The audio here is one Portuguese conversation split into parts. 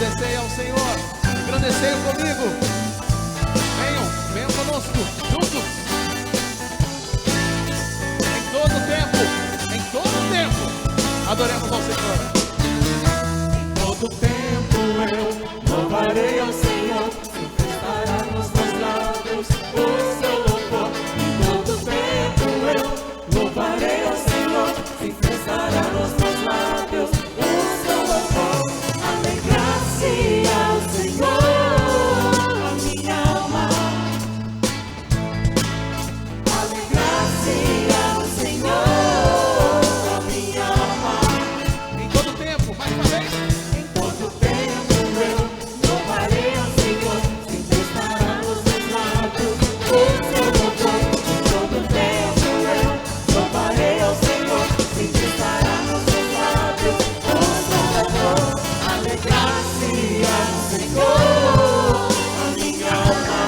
Engrandecei ao Senhor, engrandecei comigo. Venham conosco, juntos. Em todo tempo, adoremos ao Senhor. Em todo tempo eu louvarei ao Senhor, sempre estará nos meus lábios o seu louvor. Em todo tempo eu louvarei ao Senhor, sempre estará nos meus lábios o seu louvor. Alegrar-se ao Senhor, a minha alma. Alegrar-se ao Senhor, a minha alma. Em todo tempo, mais uma vez. Em todo tempo eu louvarei ao Senhor, sempre estará nos meus lábios o seu louvor. Em todo tempo eu louvarei ao Senhor, sempre estará nos meus lábios o seu louvor. Alegrar-se ao Senhor, a minha alma.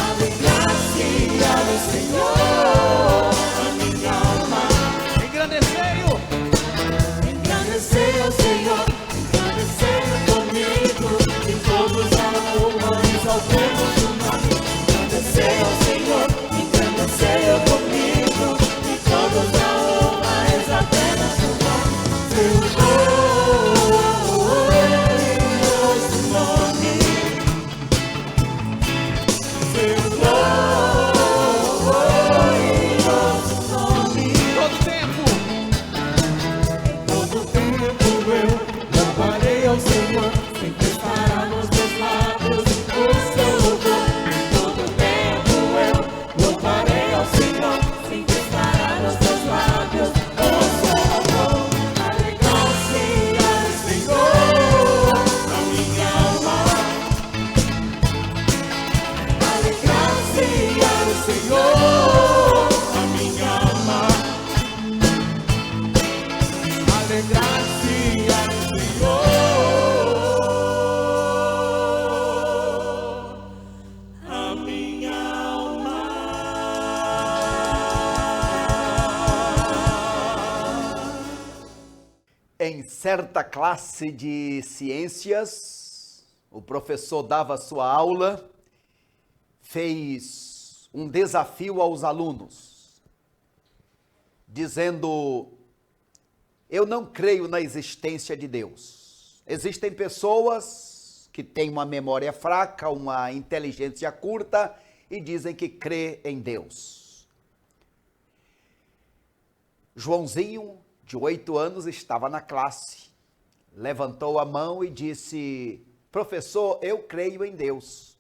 Alegrar-se ao Senhor, a minha alma. Engrandecei-o. Engrandecer ao Senhor, engrandecer comigo, e todos a alma exaltemos o nome. Engrandecer ao Senhor, engrandecer comigo, e todos a alma exaltemos o nome. Seu glorioso nome, seu glorioso nome. Todo tempo. Todo tempo eu louvarei ao Senhor, sempre estará nos meus lábios o seu louvor. Todo tempo eu louvarei ao Senhor, sempre estará nos meus lábios o seu louvor. Alegrar-se ao Senhor, a minha alma. Alegrar-se ao Senhor, a minha alma. Alegrar-se ao Senhor, a minha alma. Em certa classe de ciências, o professor dava sua aula, fez um desafio aos alunos, dizendo: eu não creio na existência de Deus. Existem pessoas que têm uma memória fraca, uma inteligência curta e dizem que crê em Deus. Joãozinho, de 8 anos, estava na classe. Levantou a mão e disse: professor, eu creio em Deus.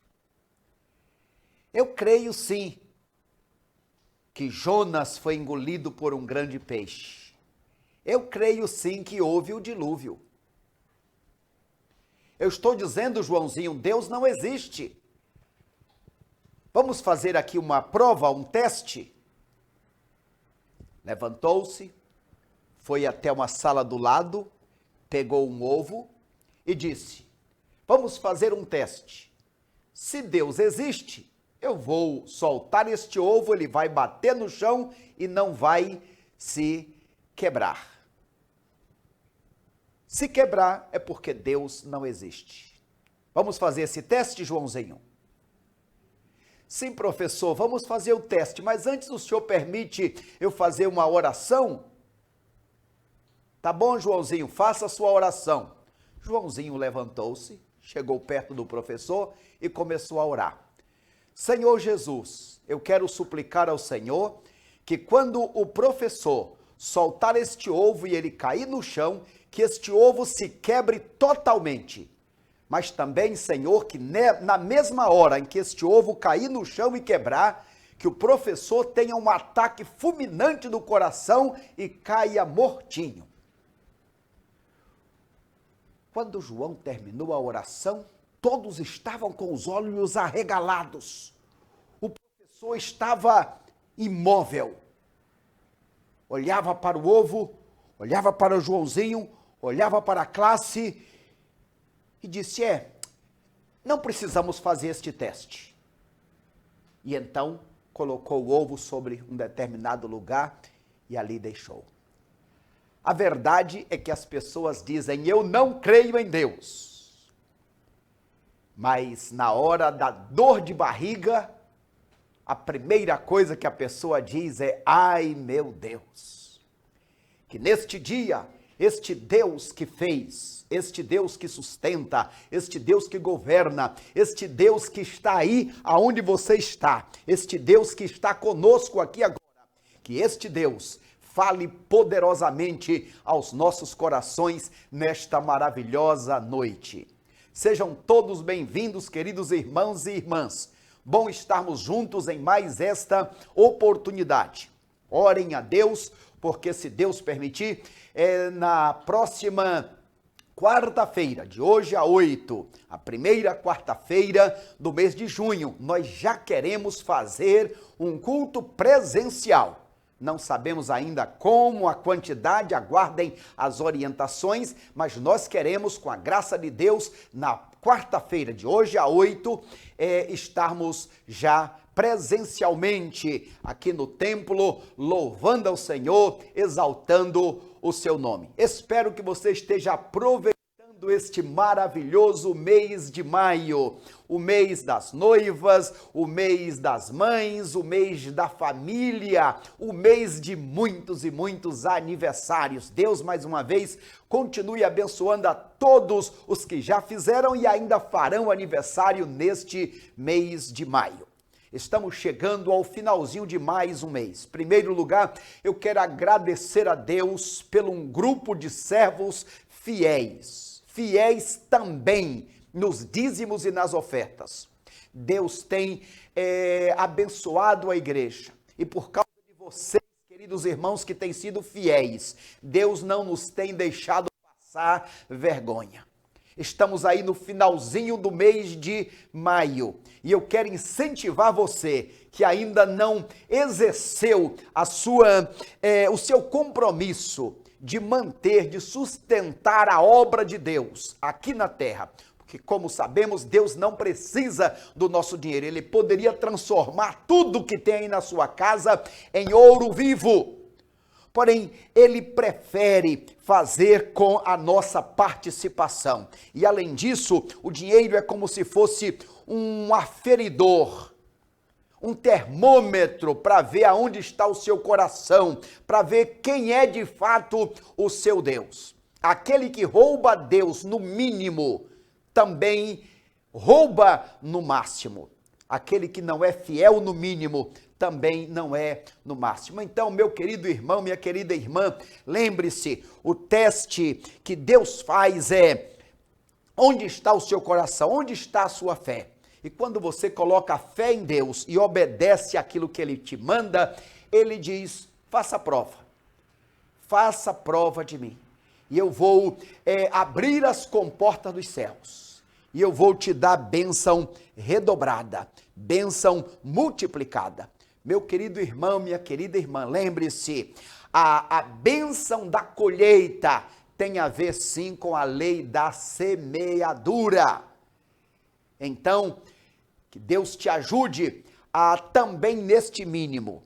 Eu creio sim que Jonas foi engolido por um grande peixe. Eu creio sim que houve o dilúvio. Eu estou dizendo, Joãozinho, Deus não existe. Vamos fazer aqui uma prova, um teste? Levantou-se, foi até uma sala do lado, pegou um ovo e disse: vamos fazer um teste. Se Deus existe, eu vou soltar este ovo, ele vai bater no chão e não vai se quebrar. Se quebrar, é porque Deus não existe. Vamos fazer esse teste, Joãozinho? Sim, professor, vamos fazer o teste, mas antes o senhor permite eu fazer uma oração? Tá bom, Joãozinho, faça a sua oração. Joãozinho levantou-se, chegou perto do professor e começou a orar. Senhor Jesus, eu quero suplicar ao Senhor que quando o professor soltar este ovo e ele cair no chão, que este ovo se quebre totalmente. Mas também, Senhor, que na mesma hora em que este ovo cair no chão e quebrar, que o professor tenha um ataque fulminante do coração e caia mortinho. Quando João terminou a oração, todos estavam com os olhos arregalados. O professor estava imóvel. Olhava para o ovo, olhava para o Joãozinho, olhava para a classe e disse: não precisamos fazer este teste. E então colocou o ovo sobre um determinado lugar e ali deixou. A verdade é que as pessoas dizem, eu não creio em Deus. Mas na hora da dor de barriga, a primeira coisa que a pessoa diz é, ai meu Deus. Que neste dia, este Deus que fez, este Deus que sustenta, este Deus que governa, este Deus que está aí aonde você está, este Deus que está conosco aqui agora, que este Deus fale poderosamente aos nossos corações nesta maravilhosa noite. Sejam todos bem-vindos, queridos irmãos e irmãs. Bom estarmos juntos em mais esta oportunidade. Orem a Deus, porque se Deus permitir, na próxima quarta-feira, de hoje a 8, a primeira quarta-feira do mês de junho, nós já queremos fazer um culto presencial. Não sabemos ainda como, a quantidade, aguardem as orientações, mas nós queremos, com a graça de Deus, na quarta-feira, de hoje a 8, estarmos já presencialmente aqui no templo, louvando ao Senhor, exaltando o seu nome. Espero que você esteja aproveitando este maravilhoso mês de maio, o mês das noivas, o mês das mães, o mês da família, o mês de muitos e muitos aniversários. Deus, mais uma vez, continue abençoando a todos os que já fizeram e ainda farão aniversário neste mês de maio. Estamos chegando ao finalzinho de mais um mês. Em primeiro lugar, eu quero agradecer a Deus pelo um grupo de servos fiéis também nos dízimos e nas ofertas. Deus tem abençoado a igreja e por causa de vocês, queridos irmãos que têm sido fiéis, Deus não nos tem deixado passar vergonha. Estamos aí no finalzinho do mês de maio e eu quero incentivar você que ainda não exerceu o seu compromisso de manter, de sustentar a obra de Deus aqui na terra. Porque, como sabemos, Deus não precisa do nosso dinheiro. Ele poderia transformar tudo que tem aí na sua casa em ouro vivo. Porém, Ele prefere fazer com a nossa participação. E, além disso, o dinheiro é como se fosse um aferidor, um termômetro para ver aonde está o seu coração, para ver quem é de fato o seu Deus. Aquele que rouba a Deus no mínimo, também rouba no máximo. Aquele que não é fiel no mínimo, também não é no máximo. Então, meu querido irmão, minha querida irmã, lembre-se, o teste que Deus faz é onde está o seu coração, onde está a sua fé. E quando você coloca a fé em Deus e obedece aquilo que Ele te manda, Ele diz, faça prova de mim. E eu vou abrir as comportas dos céus. E eu vou te dar bênção redobrada, bênção multiplicada. Meu querido irmão, minha querida irmã, lembre-se, a bênção da colheita tem a ver sim com a lei da semeadura. Então, que Deus te ajude a também neste mínimo,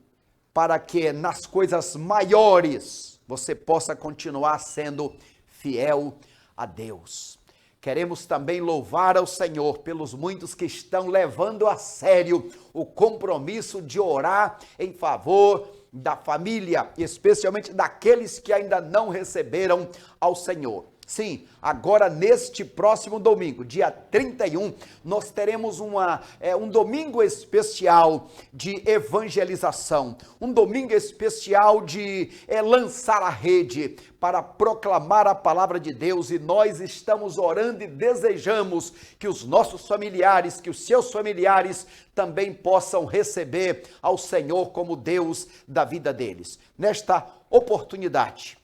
para que nas coisas maiores você possa continuar sendo fiel a Deus. Queremos também louvar ao Senhor pelos muitos que estão levando a sério o compromisso de orar em favor da família, especialmente daqueles que ainda não receberam ao Senhor. Sim, agora neste próximo domingo, dia 31, nós teremos um domingo especial de evangelização, um domingo especial de lançar a rede para proclamar a palavra de Deus, e nós estamos orando e desejamos que os nossos familiares, que os seus familiares também possam receber ao Senhor como Deus da vida deles. Nesta oportunidade,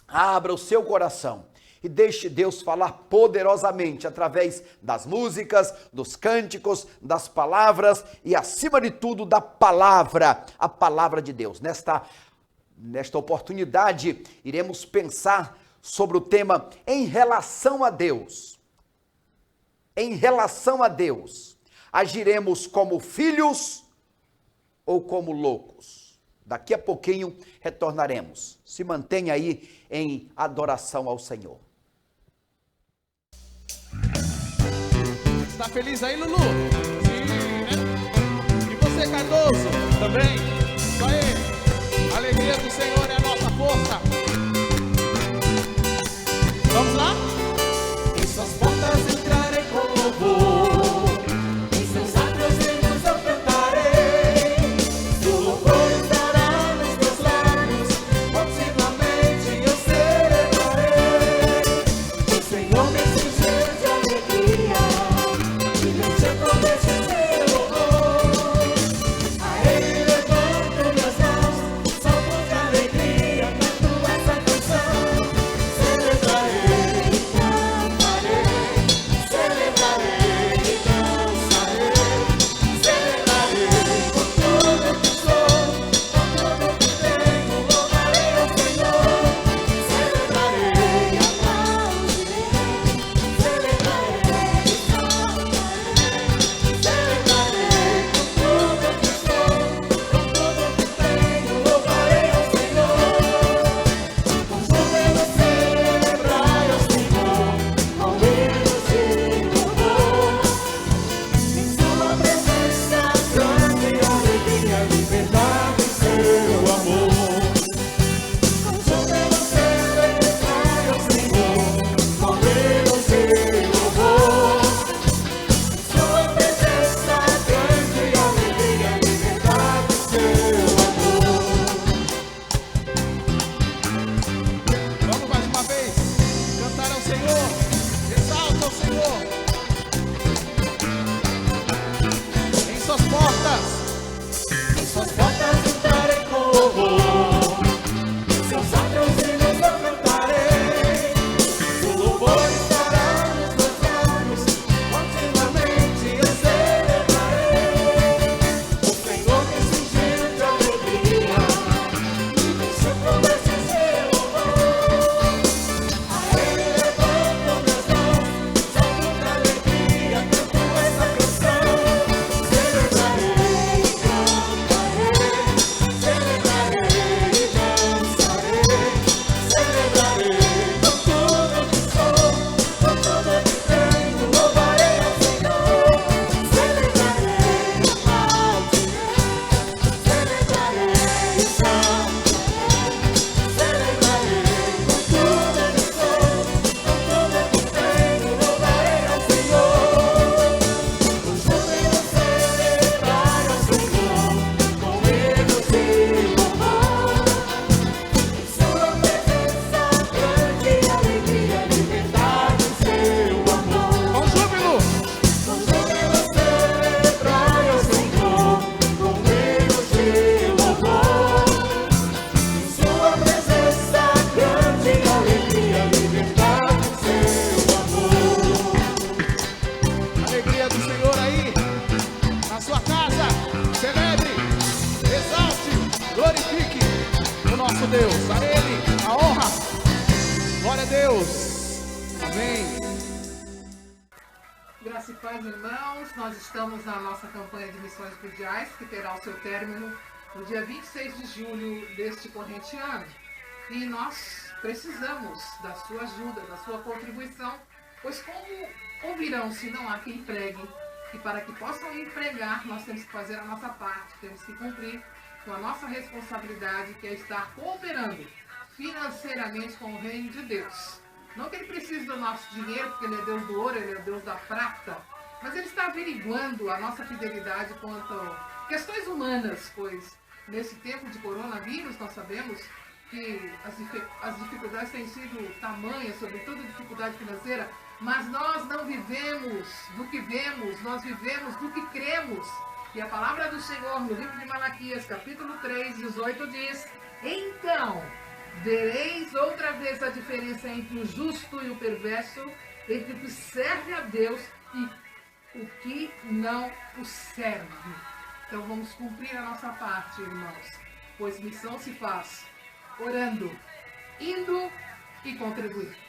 abra o seu coração e deixe Deus falar poderosamente através das músicas, dos cânticos, das palavras e, acima de tudo, da palavra, a palavra de Deus. Nesta oportunidade, iremos pensar sobre o tema em relação a Deus. Em relação a Deus, agiremos como filhos ou como loucos? Daqui a pouquinho retornaremos. Se mantenha aí em adoração ao Senhor. Está feliz aí, Lulu? Sim, né? E você, Cardoso? Também? Isso aí. A alegria do Senhor é a nossa força. Vamos lá? Em suas portas entrarei com louvor, em seus átrios hinos eu cantarei. O louvor estará nos meus lábios, continuamente eu celebrarei. O Senhor me encheu de alegria, e me encheu com esse seu louvor. A Ele levanto minhas mãos, saltos de alegria, canto essa canção. Celebrarei, cantarei, celebrarei e dançarei. Celebrarei com tudo que sou, com tudo que tenho, louvarei ao Senhor. Celebrarei, aplaudirei, celebrarei e cantarei. Celebrarei com tudo que sou, com tudo que tenho, louvarei ao Senhor. Com júbilo celebrai ao Senhor, com hinos de louvor. Em sua presença grande alegria, liberdade e seu amor. Com júbilo celebrai ao Senhor, com hinos de louvor. Em sua presença grande alegria, liberdade e seu amor. Vamos mais uma vez cantar ao Senhor. Exalta ao Senhor. Em suas portas. Em suas portas entrarei com louvor, em seus átrios hinos eu cantarei. O louvor estará nos meus lábios, continuamente eu celebrarei. O Senhor me cingiu de alegria, e me encheu com esse seu louvor. A Ele levanto minhas mãos, salto de alegria, canto essa canção. Celebrarei, cantarei, celebrarei e dançarei. Celebrarei com tudo que sou, com tudo que tenho, louvarei ao Senhor. Celebrarei, aplaudirei, celebrarei e cantarei. Celebrarei com tudo que sou, com tudo que tenho, louvarei ao Senhor. Com júbilo celebrai ao Senhor, com hinos de louvor. Em sua presença grande alegria, liberdade e seu amor. Com júbilo. Com júbilo celebrai ao Senhor, com hinos de louvor. Em sua presença grande alegria, liberdade e seu amor. Alegria do Senhor aí. Na sua casa. Celebre. Exalte. Glorifique o nosso Deus. A Ele a honra. Glória a Deus. Amém. Graça e paz, irmãos. Nós estamos na nossa campanha de missões mundiais, que terá o seu término no dia 26 de julho deste corrente ano. E nós precisamos da sua ajuda, da sua contribuição, pois como ouvirão se não há quem pregue? E para que possam empregar, nós temos que fazer a nossa parte, temos que cumprir com a nossa responsabilidade, que é estar cooperando financeiramente com o reino de Deus. Não que ele precise do nosso dinheiro, porque ele é Deus do ouro, ele é Deus da prata, mas ele está averiguando a nossa fidelidade quanto a questões humanas, pois nesse tempo de coronavírus nós sabemos que as dificuldades têm sido tamanhas, sobretudo dificuldade financeira, mas nós não vivemos do que vemos, nós vivemos do que cremos. E a palavra do Senhor no livro de Malaquias, capítulo 3, 18 diz: então vereis outra vez a diferença entre o justo e o perverso, entre o que serve a Deus e o que não o serve. Então vamos cumprir a nossa parte, irmãos, pois missão se faz orando, indo e contribuindo.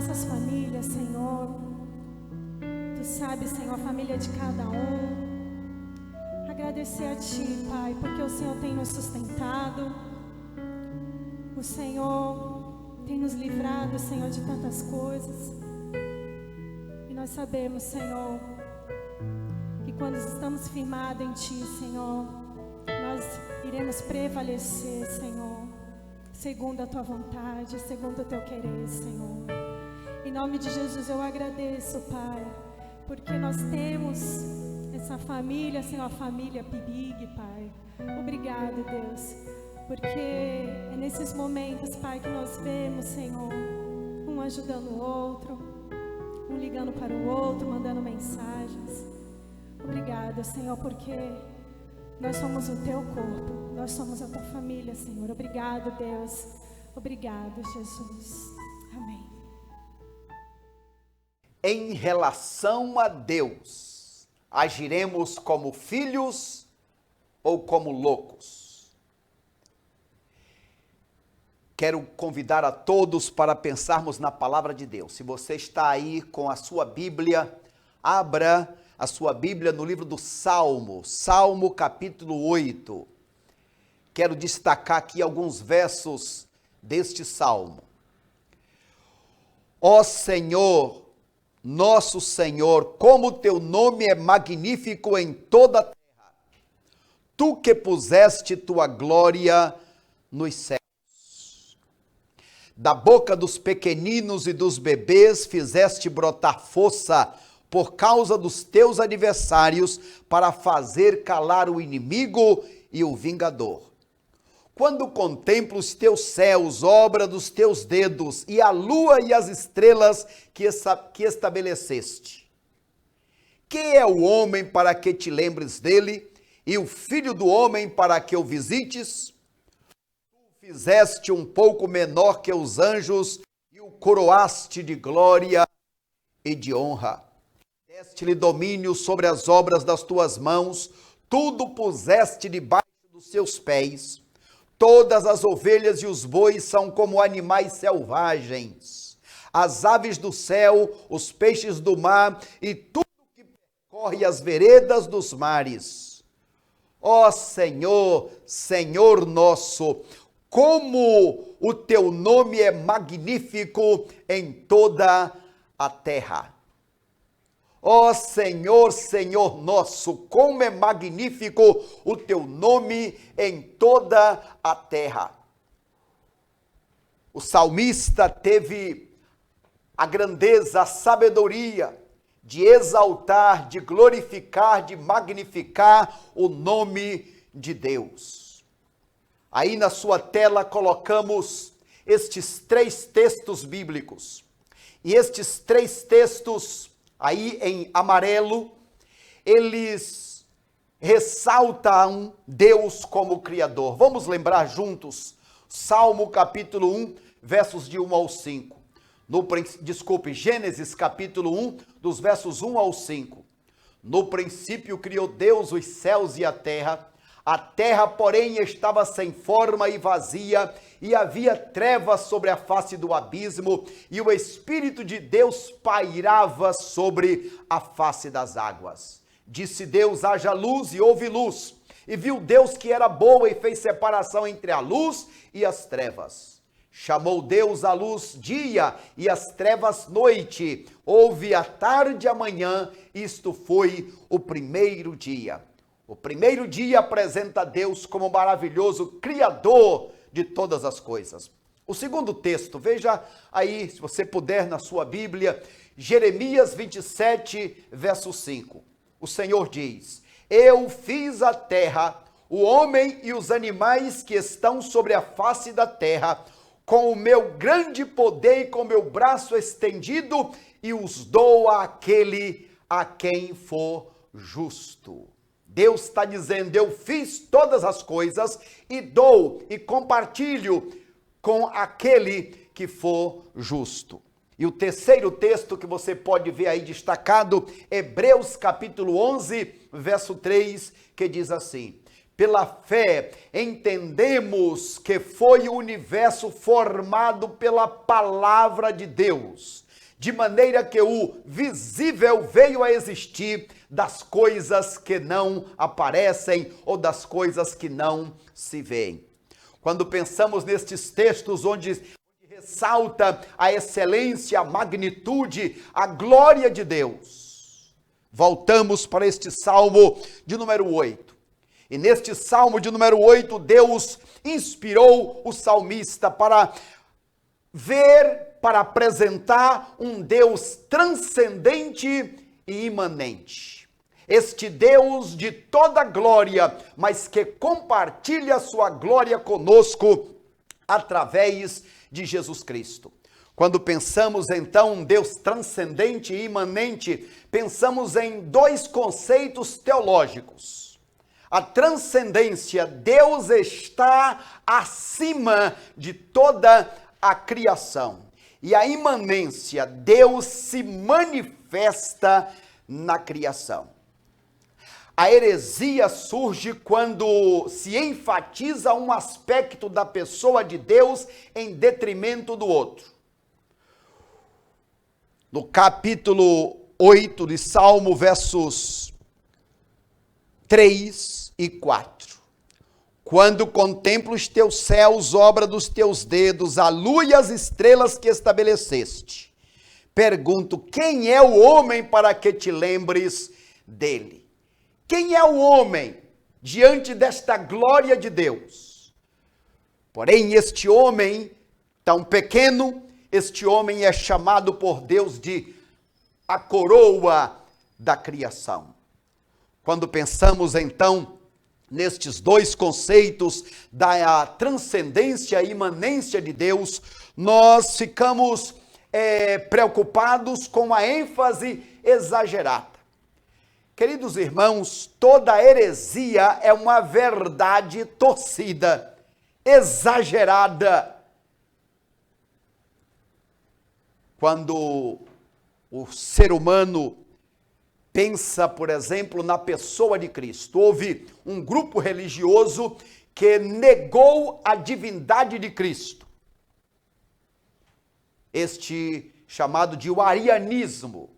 nossas famílias, Senhor. Tu sabes, Senhor, a família de cada um. Agradecer a Ti, Pai, porque o Senhor tem nos sustentado. O Senhor tem nos livrado, Senhor, de tantas coisas. E nós sabemos, Senhor, que quando estamos firmados em Ti, Senhor, nós iremos prevalecer, Senhor, segundo a Tua vontade, segundo o Teu querer, Senhor. Em nome de Jesus eu agradeço, Pai, porque nós temos essa família, Senhor, a família Pibig, Pai. Obrigado, Deus, porque é nesses momentos, Pai, que nós vemos, Senhor, um ajudando o outro, um ligando para o outro, mandando mensagens. Obrigado, Senhor, porque nós somos o Teu corpo, nós somos a Tua família, Senhor. Obrigado, Deus. Obrigado, Jesus. Amém. Em relação a Deus, agiremos como filhos ou como loucos? Quero convidar a todos para pensarmos na palavra de Deus. Se você está aí com a sua Bíblia, abra a sua Bíblia no livro do Salmo, Salmo capítulo 8. Quero destacar aqui alguns versos deste Salmo. Ó Senhor, nosso Senhor, como teu nome é magnífico em toda a terra. Tu que puseste tua glória nos céus. Da boca dos pequeninos e dos bebês fizeste brotar força por causa dos teus adversários, para fazer calar o inimigo e o vingador. Quando contemplo os teus céus, obra dos teus dedos, e a lua e as estrelas que estabeleceste. Quem é o homem para que te lembres dele, e o filho do homem para que o visites? Tu fizeste um pouco menor que os anjos, e o coroaste de glória e de honra. Deste-lhe domínio sobre as obras das tuas mãos, tudo puseste debaixo dos seus pés. Todas as ovelhas e os bois são como animais selvagens. As aves do céu, os peixes do mar e tudo que percorre as veredas dos mares. Ó Senhor, Senhor nosso, como o teu nome é magnífico em toda a terra. Ó Senhor, Senhor nosso, como é magnífico o teu nome em toda a terra. O salmista teve a grandeza, a sabedoria de exaltar, de glorificar, de magnificar o nome de Deus. Aí na sua tela colocamos estes 3 textos bíblicos. E estes 3 textos aí em amarelo, eles ressaltam Deus como Criador. Vamos lembrar juntos, Salmo capítulo 1, versos de 1 ao 5. Gênesis capítulo 1, dos versos 1 ao 5. No princípio criou Deus os céus e a terra, porém, estava sem forma e vazia, e havia trevas sobre a face do abismo, e o Espírito de Deus pairava sobre a face das águas. Disse Deus, haja luz, e houve luz. E viu Deus que era boa, e fez separação entre a luz e as trevas. Chamou Deus a luz dia, e as trevas noite. Houve a tarde e a manhã, isto foi o primeiro dia. O primeiro dia apresenta Deus como maravilhoso Criador de todas as coisas. O segundo texto, veja aí, se você puder na sua Bíblia, Jeremias 27, verso 5. O Senhor diz, eu fiz a terra, o homem e os animais que estão sobre a face da terra, com o meu grande poder e com o meu braço estendido, e os dou àquele a quem for justo. Deus está dizendo, eu fiz todas as coisas e dou e compartilho com aquele que for justo. E o terceiro texto que você pode ver aí destacado, Hebreus capítulo 11, verso 3, que diz assim, pela fé entendemos que foi o universo formado pela palavra de Deus, de maneira que o visível veio a existir das coisas que não aparecem ou das coisas que não se veem. Quando pensamos nestes textos onde ressalta a excelência, a magnitude, a glória de Deus, voltamos para este Salmo de número 8. E neste Salmo de número 8, Deus inspirou o salmista para ver, para apresentar um Deus transcendente e imanente. Este Deus de toda glória, mas que compartilha sua glória conosco através de Jesus Cristo. Quando pensamos então um Deus transcendente e imanente, pensamos em dois conceitos teológicos. A transcendência, Deus está acima de toda a criação. E a imanência, Deus se manifesta na criação. A heresia surge quando se enfatiza um aspecto da pessoa de Deus em detrimento do outro. No capítulo 8 de Salmo, versos 3 e 4. Quando contemplo os teus céus, obra dos teus dedos, a lua e as estrelas que estabeleceste, pergunto, quem é o homem para que te lembres dele? Quem é o homem diante desta glória de Deus? Porém, este homem tão pequeno, este homem é chamado por Deus de a coroa da criação. Quando pensamos então nestes dois conceitos da transcendência e imanência de Deus, nós ficamos preocupados com a ênfase exagerada. Queridos irmãos, toda heresia é uma verdade torcida, exagerada. Quando o ser humano pensa, por exemplo, na pessoa de Cristo, houve um grupo religioso que negou a divindade de Cristo. Este chamado de o arianismo.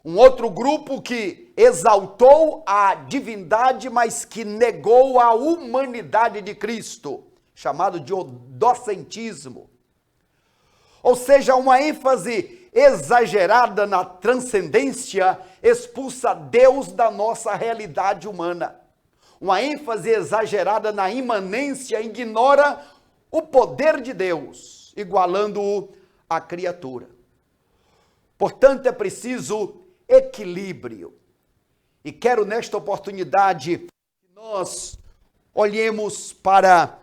Um outro grupo que exaltou a divindade, mas que negou a humanidade de Cristo, chamado de odocentismo. Ou seja, uma ênfase exagerada na transcendência expulsa Deus da nossa realidade humana. Uma ênfase exagerada na imanência ignora o poder de Deus, igualando-o à criatura. Portanto, é preciso equilíbrio. E quero nesta oportunidade que nós olhemos para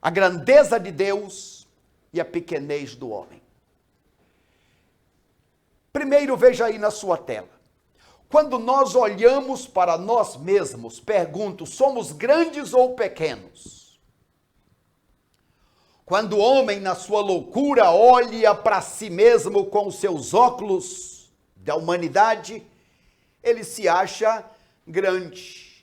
a grandeza de Deus e a pequenez do homem. Primeiro, veja aí na sua tela. Quando nós olhamos para nós mesmos, pergunto, somos grandes ou pequenos? Quando o homem, na sua loucura, olha para si mesmo com os seus óculos da humanidade, ele se acha grande.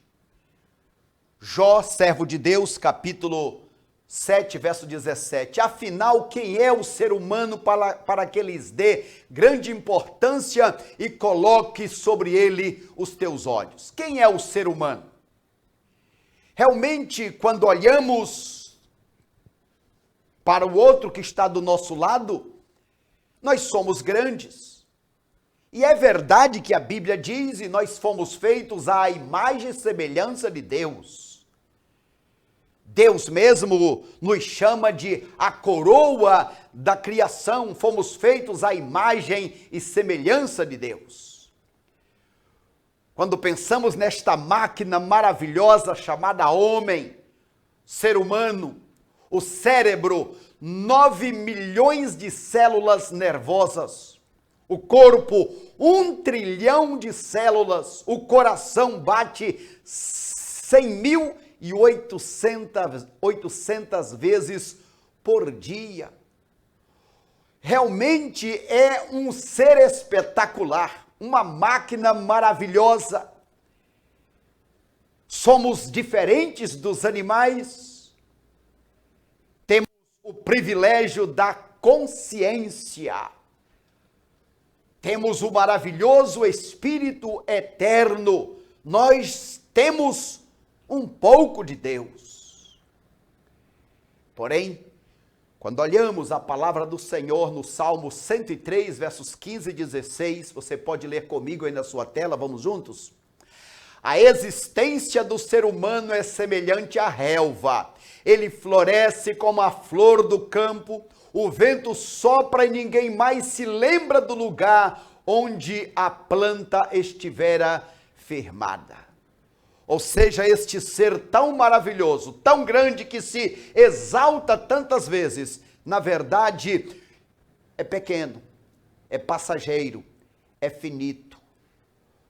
Jó, servo de Deus, capítulo 7, verso 17. Afinal, quem é o ser humano para que lhes dê grande importância e coloque sobre ele os teus olhos? Quem é o ser humano? Realmente, quando olhamos para o outro que está do nosso lado, nós somos grandes. E é verdade que a Bíblia diz, e nós fomos feitos à imagem e semelhança de Deus. Deus mesmo nos chama de a coroa da criação, fomos feitos à imagem e semelhança de Deus. Quando pensamos nesta máquina maravilhosa chamada homem, ser humano, o cérebro, 9 milhões de células nervosas, o corpo, 1 trilhão de células, o coração bate 100.800 vezes por dia. Realmente é um ser espetacular, uma máquina maravilhosa. Somos diferentes dos animais, temos o privilégio da consciência. Temos o maravilhoso Espírito eterno. Nós temos um pouco de Deus. Porém, quando olhamos a palavra do Senhor no Salmo 103, versos 15 e 16, você pode ler comigo aí na sua tela, vamos juntos? A existência do ser humano é semelhante à relva. Ele floresce como a flor do campo, o vento sopra e ninguém mais se lembra do lugar onde a planta estivera firmada. Ou seja, este ser tão maravilhoso, tão grande que se exalta tantas vezes, na verdade, é pequeno, é passageiro, é finito.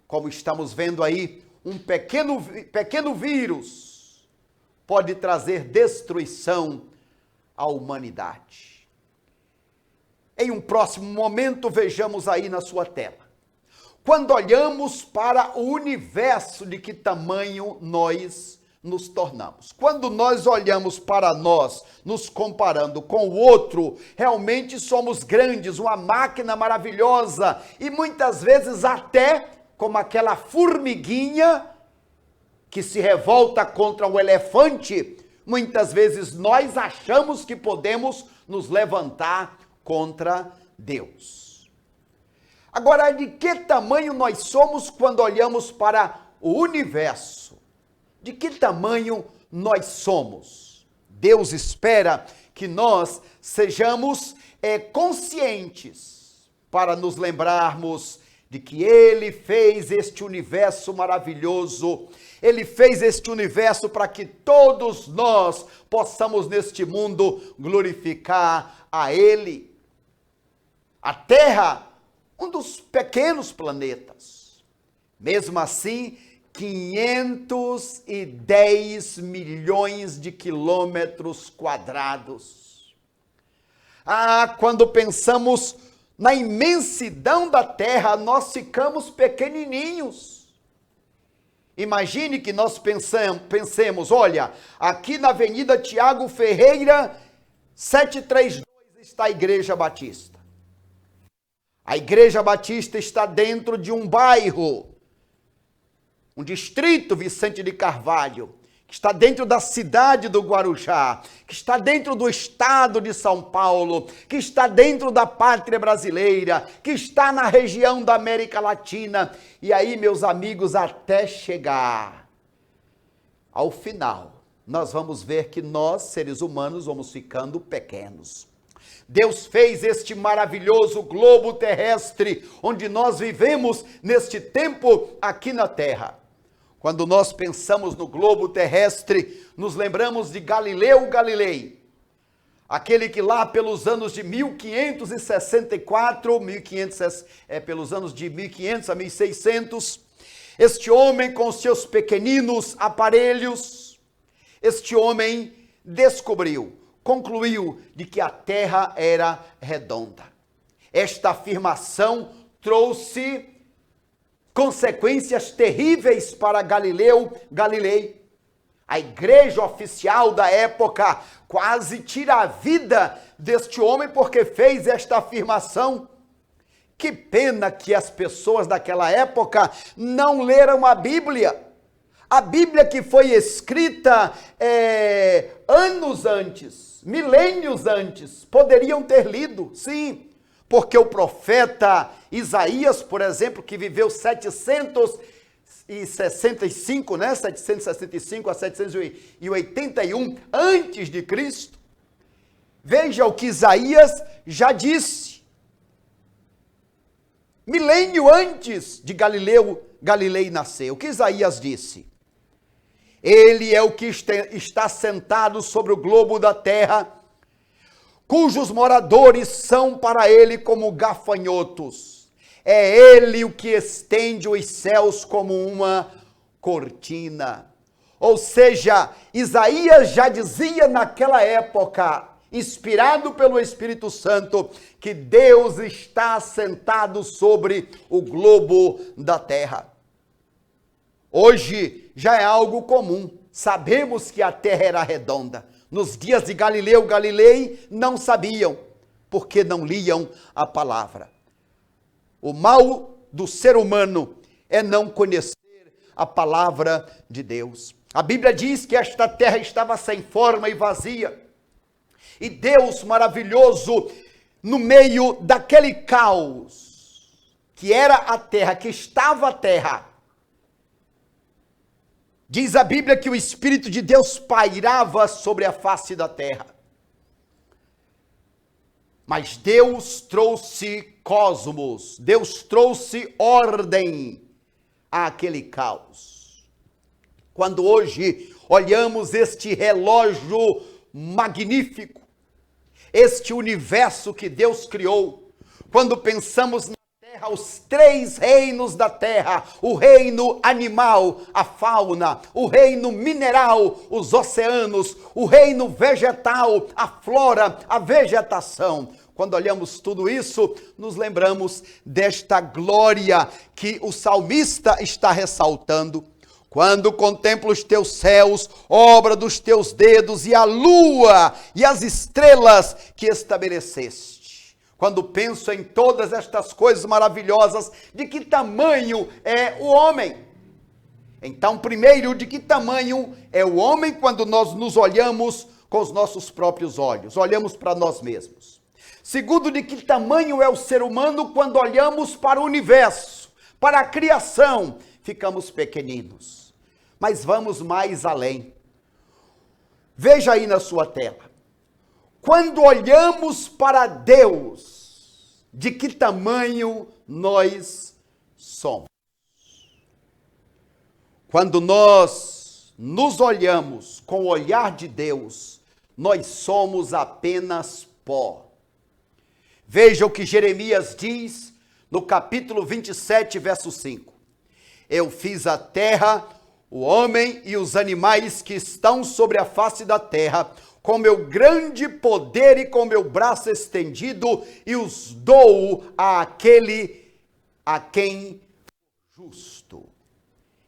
Como estamos vendo aí, um pequeno vírus pode trazer destruição à humanidade. Em um próximo momento, vejamos aí na sua tela. Quando olhamos para o universo, de que tamanho nós nos tornamos. Quando nós olhamos para nós, nos comparando com o outro, realmente somos grandes, uma máquina maravilhosa e muitas vezes até como aquela formiguinha que se revolta contra o elefante, muitas vezes nós achamos que podemos nos levantar contra Deus. Agora, de que tamanho nós somos quando olhamos para o universo? De que tamanho nós somos? Deus espera que nós sejamos conscientes para nos lembrarmos de que Ele fez este universo maravilhoso. Ele fez este universo para que todos nós possamos neste mundo glorificar a Ele. A Terra, um dos pequenos planetas. Mesmo assim, 510 milhões de quilômetros quadrados. Quando pensamos na imensidão da Terra, nós ficamos pequenininhos. Imagine que nós pensemos, olha, aqui na Avenida Tiago Ferreira, 732, está a Igreja Batista. A Igreja Batista está dentro de um bairro, um distrito Vicente de Carvalho, que está dentro da cidade do Guarujá, que está dentro do estado de São Paulo, que está dentro da pátria brasileira, que está na região da América Latina. E aí, meus amigos, até chegar ao final, nós vamos ver que nós, seres humanos, vamos ficando pequenos. Deus fez este maravilhoso globo terrestre, onde nós vivemos neste tempo aqui na Terra. Quando nós pensamos no globo terrestre, nos lembramos de Galileu Galilei, aquele que lá pelos anos de 1564, pelos anos de 1500 a 1600, este homem com seus pequeninos aparelhos, este homem concluiu de que a Terra era redonda. Esta afirmação trouxe consequências terríveis para Galileu Galilei. A igreja oficial da época quase tira a vida deste homem porque fez esta afirmação. Que pena que as pessoas daquela época não leram a Bíblia. A Bíblia que foi escrita anos antes, milênios antes, poderiam ter lido, sim, porque o profeta Isaías, por exemplo, que viveu 765 a 781 antes de Cristo, veja o que Isaías já disse. Milênio antes de Galilei nascer, o que Isaías disse? Ele é o que está sentado sobre o globo da terra, cujos moradores são para ele como gafanhotos. É ele o que estende os céus como uma cortina. Ou seja, Isaías já dizia naquela época, inspirado pelo Espírito Santo, que Deus está sentado sobre o globo da terra. Hoje já é algo comum, sabemos que a terra era redonda. Nos dias de Galileu Galilei não sabiam. porque não liam a palavra. O mal do ser humano é não conhecer a palavra de Deus. A Bíblia diz que esta terra estava sem forma e vazia. E Deus maravilhoso, no meio daquele caos, que era a terra, que estava a terra, diz a Bíblia que o Espírito de Deus pairava sobre a face da terra. Mas Deus trouxe cosmos, Deus trouxe ordem àquele caos. Quando hoje olhamos este relógio magnífico, este universo que Deus criou, quando pensamos na terra, os três reinos da terra, o reino animal, a fauna, o reino mineral, os oceanos, o reino vegetal, a flora, a vegetação. Quando olhamos tudo isso, nos lembramos desta glória que o salmista está ressaltando. Quando contemplo os teus céus, obra dos teus dedos, e a lua e as estrelas que estabeleceste. Quando penso em todas estas coisas maravilhosas, de que tamanho é o homem? Então, primeiro, de que tamanho é o homem quando nós nos olhamos com os nossos próprios olhos, olhamos para nós mesmos. Segundo, de que tamanho é o ser humano quando olhamos para o universo, para a criação, ficamos pequeninos. Mas vamos mais além. Veja aí na sua tela. Quando olhamos para Deus, de que tamanho nós somos? Quando nós nos olhamos com o olhar de Deus, nós somos apenas pó. Veja o que Jeremias diz no capítulo 27, verso 5. Eu fiz a terra, o homem e os animais que estão sobre a face da terra, com meu grande poder e com meu braço estendido, e os dou àquele a quem justo.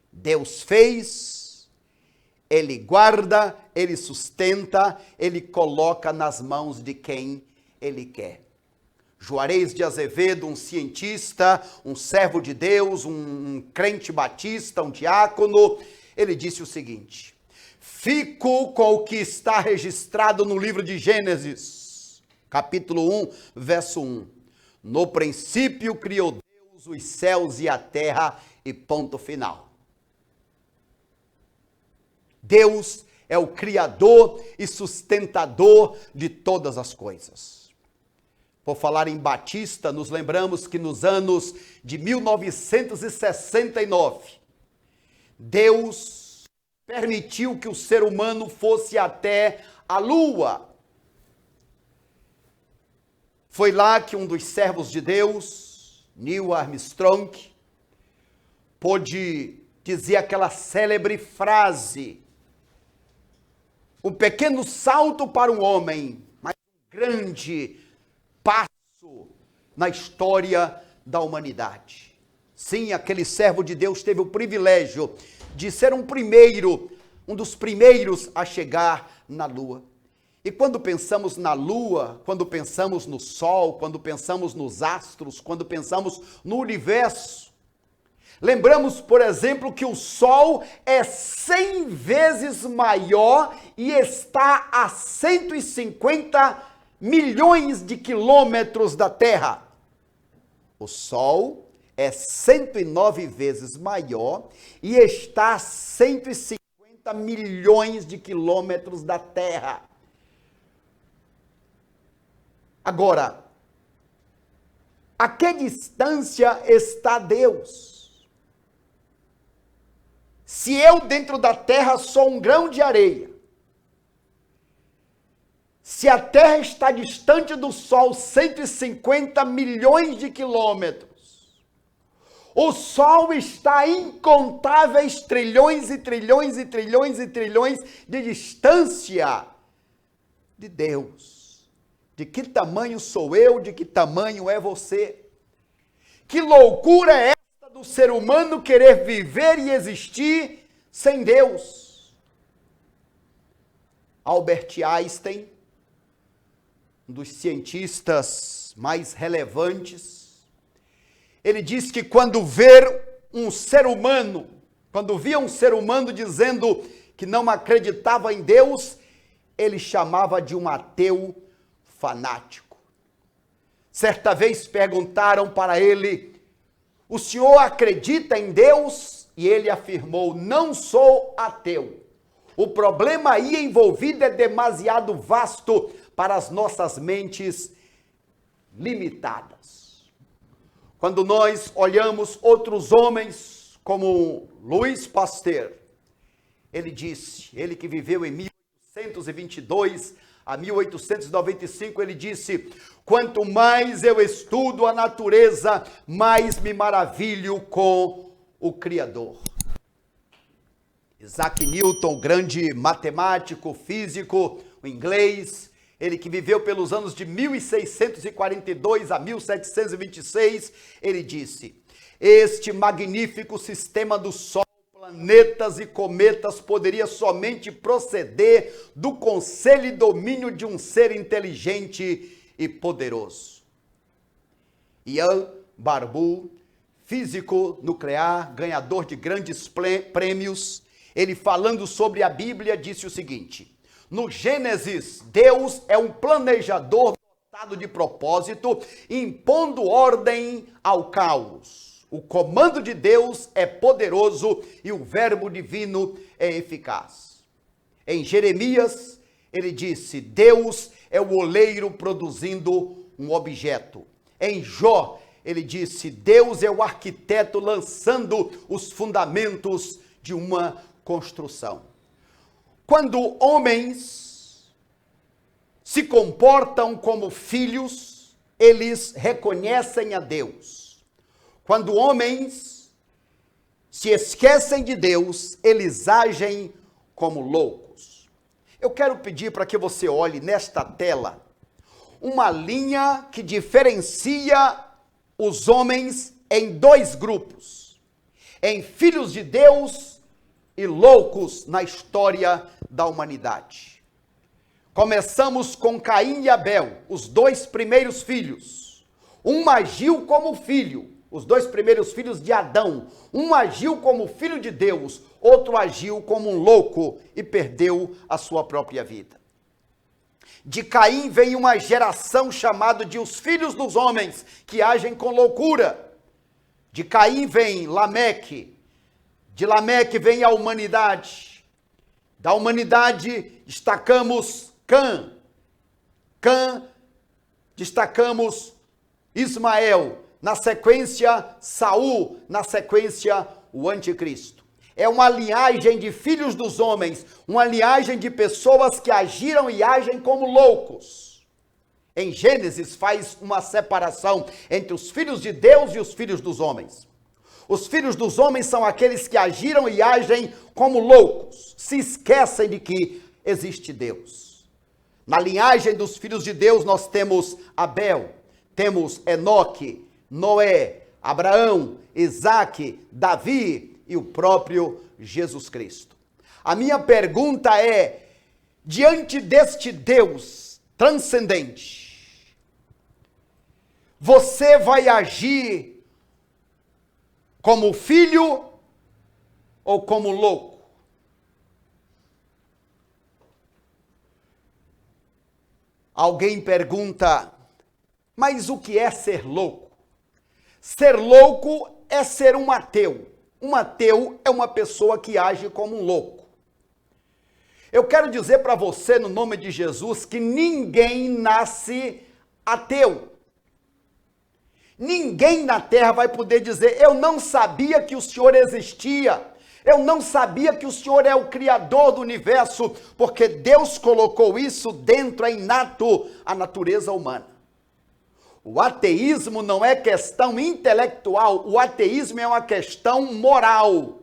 Deus fez, Ele guarda, Ele sustenta, Ele coloca nas mãos de quem Ele quer. Juarez de Azevedo, um cientista, um servo de Deus, um crente batista, um diácono, ele disse o seguinte: fico com o que está registrado no livro de Gênesis, capítulo 1, verso 1. No princípio criou Deus os céus e a terra, e ponto final. Deus é o criador e sustentador de todas as coisas. Por falar em Batista, nos lembramos que nos anos de 1969, Deus permitiu que o ser humano fosse até a Lua. Foi lá que um dos servos de Deus, Neil Armstrong, pôde dizer aquela célebre frase: um pequeno salto para um homem, mas um grande passo na história da humanidade. Sim, aquele servo de Deus teve o privilégio de ser um dos primeiros a chegar na Lua. E quando pensamos na Lua, quando pensamos no Sol, quando pensamos nos astros, quando pensamos no universo, lembramos, por exemplo, que o Sol é 100 vezes maior e está a 150 milhões de quilômetros da Terra. O Sol é 109 vezes maior e está a 150 milhões de quilômetros da Terra. Agora, a que distância está Deus? Se eu dentro da Terra sou um grão de areia, se a Terra está distante do Sol 150 milhões de quilômetros, o Sol está a incontáveis trilhões e trilhões e trilhões e trilhões de distância de Deus. De que tamanho sou eu? De que tamanho é você? Que loucura é essa do ser humano querer viver e existir sem Deus? Albert Einstein, um dos cientistas mais relevantes, ele diz que quando via um ser humano dizendo que não acreditava em Deus, ele chamava de um ateu fanático. Certa vez perguntaram para ele: o senhor acredita em Deus? E ele afirmou: não sou ateu. O problema aí envolvido é demasiado vasto para as nossas mentes limitadas. Quando nós olhamos outros homens como Louis Pasteur, ele disse, ele que viveu em 1822 a 1895, ele disse: quanto mais eu estudo a natureza, mais me maravilho com o Criador. Isaac Newton, grande matemático, físico, o inglês, ele que viveu pelos anos de 1642 a 1726, ele disse: este magnífico sistema do Sol, planetas e cometas poderia somente proceder do conselho e domínio de um ser inteligente e poderoso. Ian Barbour, físico nuclear, ganhador de grandes prêmios, ele falando sobre a Bíblia disse o seguinte: no Gênesis, Deus é um planejador dotado de propósito, impondo ordem ao caos. O comando de Deus é poderoso e o verbo divino é eficaz. Em Jeremias, ele disse: Deus é o oleiro produzindo um objeto. Em Jó, ele disse: Deus é o arquiteto lançando os fundamentos de uma construção. Quando homens se comportam como filhos, eles reconhecem a Deus. Quando homens se esquecem de Deus, eles agem como loucos. Eu quero pedir para que você olhe nesta tela uma linha que diferencia os homens em dois grupos: em filhos de Deus e loucos na história da humanidade. Começamos com Caim e Abel, os dois primeiros filhos. Um agiu como filho, os dois primeiros filhos de Adão. Um agiu como filho de Deus, outro agiu como um louco e perdeu a sua própria vida. De Caim vem uma geração chamada de os filhos dos homens, que agem com loucura. De Caim vem Lameque, de Lameque vem a humanidade. Da humanidade destacamos Cã, destacamos Ismael, na sequência Saul, na sequência o anticristo. É uma linhagem de filhos dos homens, uma linhagem de pessoas que agiram e agem como loucos. Em Gênesis faz uma separação entre os filhos de Deus e os filhos dos homens. Os filhos dos homens são aqueles que agiram e agem como loucos, se esquecem de que existe Deus. Na linhagem dos filhos de Deus nós temos Abel, temos Enoque, Noé, Abraão, Isaque, Davi e o próprio Jesus Cristo. A minha pergunta é: diante deste Deus transcendente, você vai agir como filho ou como louco? Alguém pergunta: mas o que é ser louco? Ser louco é ser um ateu. Um ateu é uma pessoa que age como um louco. Eu quero dizer para você, no nome de Jesus, que ninguém nasce ateu. Ninguém na terra vai poder dizer: eu não sabia que o Senhor existia. Eu não sabia que o Senhor é o Criador do universo, porque Deus colocou isso dentro, é inato à natureza humana. O ateísmo não é questão intelectual, o ateísmo é uma questão moral.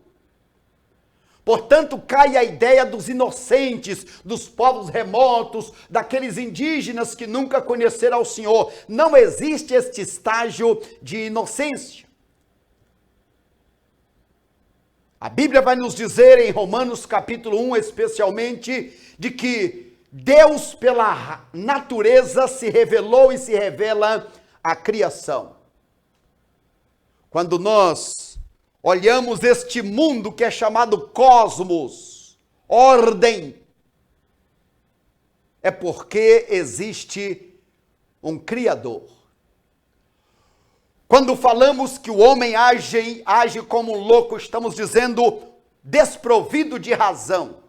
Portanto, cai a ideia dos inocentes, dos povos remotos, daqueles indígenas que nunca conheceram ao Senhor. Não existe este estágio de inocência. A Bíblia vai nos dizer em Romanos capítulo 1, especialmente, de que Deus, pela natureza, se revelou e se revela à criação. Quando nós olhamos este mundo que é chamado cosmos, ordem, é porque existe um Criador. Quando falamos que o homem age como um louco, estamos dizendo desprovido de razão.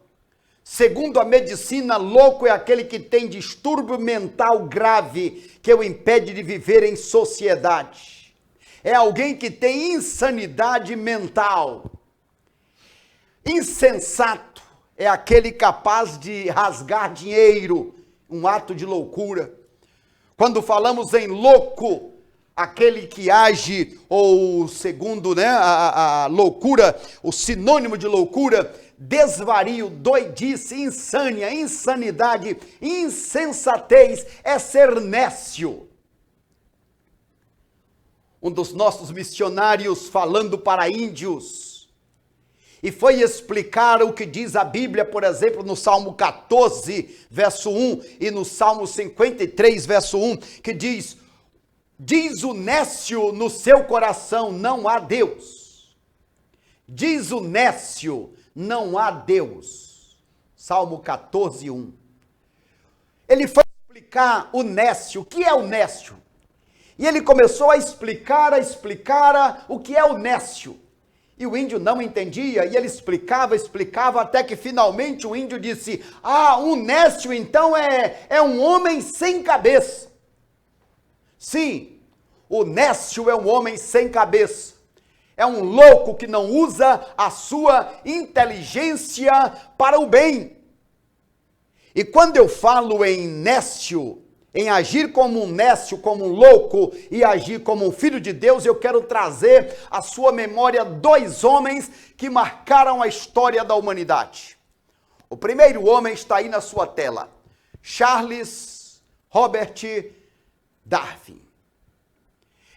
Segundo a medicina, louco é aquele que tem distúrbio mental grave, que o impede de viver em sociedade. É alguém que tem insanidade mental. Insensato é aquele capaz de rasgar dinheiro, um ato de loucura. Quando falamos em louco, aquele que age, ou segundo a loucura, o sinônimo de loucura, desvario, doidice, insânia, insanidade, insensatez, é ser nécio. Um dos nossos missionários falando para índios, e foi explicar o que diz a Bíblia, por exemplo, no Salmo 14, verso 1, e no Salmo 53, verso 1, que diz o nécio no seu coração, não há Deus. Diz o nécio, não há Deus. Salmo 14, 1. Ele foi explicar o nécio, o que é o nécio? E ele começou a explicar o que é o nécio. E o índio não entendia, e ele explicava, até que finalmente o índio disse: um nécio então é um homem sem cabeça. Sim, o nécio é um homem sem cabeça. É um louco que não usa a sua inteligência para o bem. E quando eu falo em nécio, em agir como um nécio, como um louco e agir como um filho de Deus, eu quero trazer à sua memória dois homens que marcaram a história da humanidade. O primeiro homem está aí na sua tela, Charles Robert Darwin.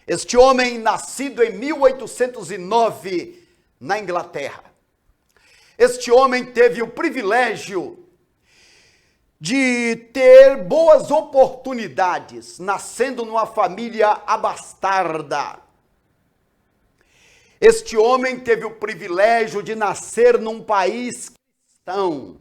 Este homem, nascido em 1809, na Inglaterra. Este homem teve o privilégio de ter boas oportunidades, nascendo numa família abastarda. Este homem teve o privilégio de nascer num país cristão.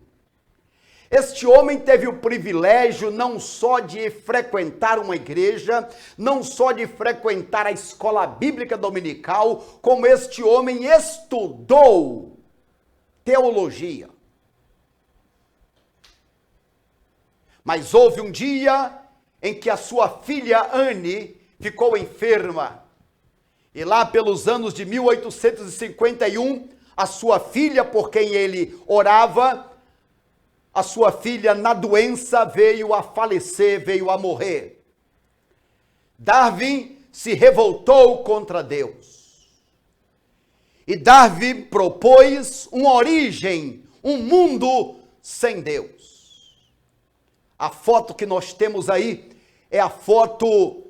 Este homem teve o privilégio não só de frequentar uma igreja, não só de frequentar a escola bíblica dominical, como este homem estudou teologia. Mas houve um dia em que a sua filha Anne ficou enferma. E lá pelos anos de 1851, a sua filha, por quem ele orava, a sua filha na doença veio a falecer, veio a morrer. Darwin se revoltou contra Deus. E Darwin propôs uma origem, um mundo sem Deus. A foto que nós temos aí é a foto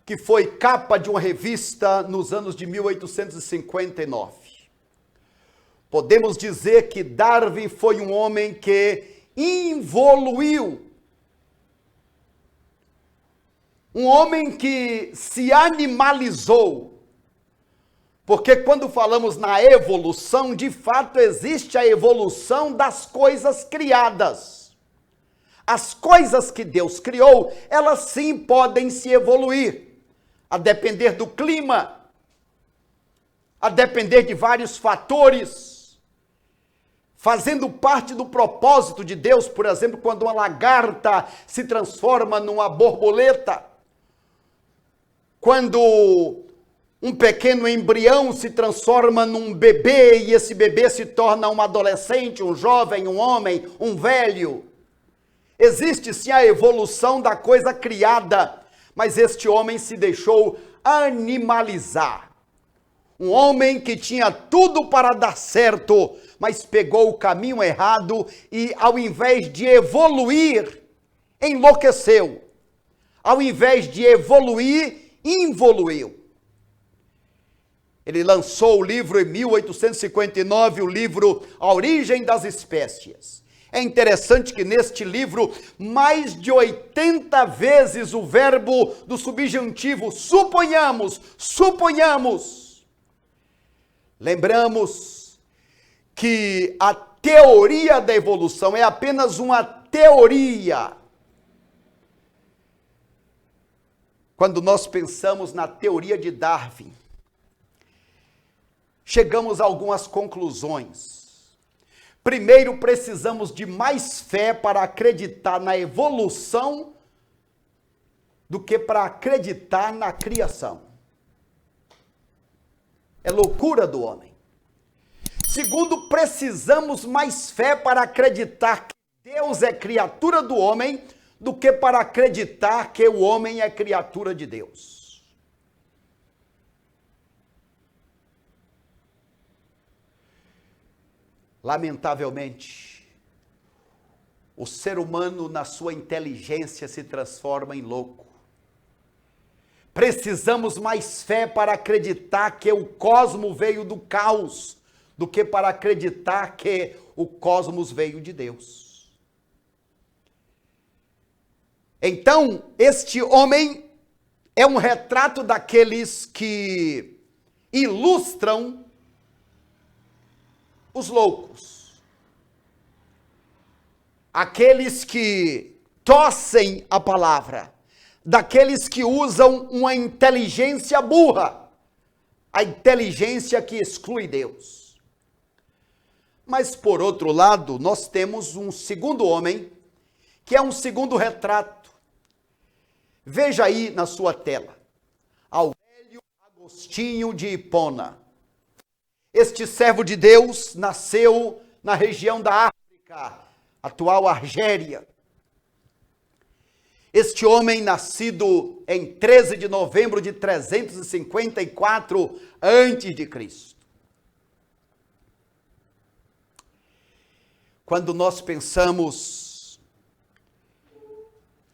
que foi capa de uma revista nos anos de 1859. Podemos dizer que Darwin foi um homem que evoluiu. Um homem que se animalizou. Porque quando falamos na evolução, de fato existe a evolução das coisas criadas. As coisas que Deus criou, elas sim podem se evoluir, a depender do clima, a depender de vários fatores, fazendo parte do propósito de Deus. Por exemplo, quando uma lagarta se transforma numa borboleta, quando um pequeno embrião se transforma num bebê e esse bebê se torna um adolescente, um jovem, um homem, um velho. Existe sim a evolução da coisa criada, mas este homem se deixou animalizar. Um homem que tinha tudo para dar certo, mas pegou o caminho errado e, ao invés de evoluir, enlouqueceu. Ao invés de evoluir, involuiu. Ele lançou o livro em 1859, o livro A Origem das Espécies. É interessante que neste livro, mais de 80 vezes o verbo do subjuntivo, suponhamos. Lembramos que a teoria da evolução é apenas uma teoria. Quando nós pensamos na teoria de Darwin, chegamos a algumas conclusões. Primeiro, precisamos de mais fé para acreditar na evolução do que para acreditar na criação. É loucura do homem. Segundo, precisamos mais fé para acreditar que Deus é criatura do homem do que para acreditar que o homem é criatura de Deus. Lamentavelmente, o ser humano, na sua inteligência, se transforma em louco. Precisamos mais fé para acreditar que o cosmos veio do caos, do que para acreditar que o cosmos veio de Deus. Então, este homem é um retrato daqueles que ilustram os loucos. Aqueles que torcem a palavra, daqueles que usam uma inteligência burra, a inteligência que exclui Deus. Mas, por outro lado, nós temos um segundo homem, que é um segundo retrato. Veja aí na sua tela, Aurélio Agostinho de Hipona. Este servo de Deus nasceu na região da África, atual Argélia. Este homem, nascido em 13 de novembro de 354 a.C. Quando nós pensamos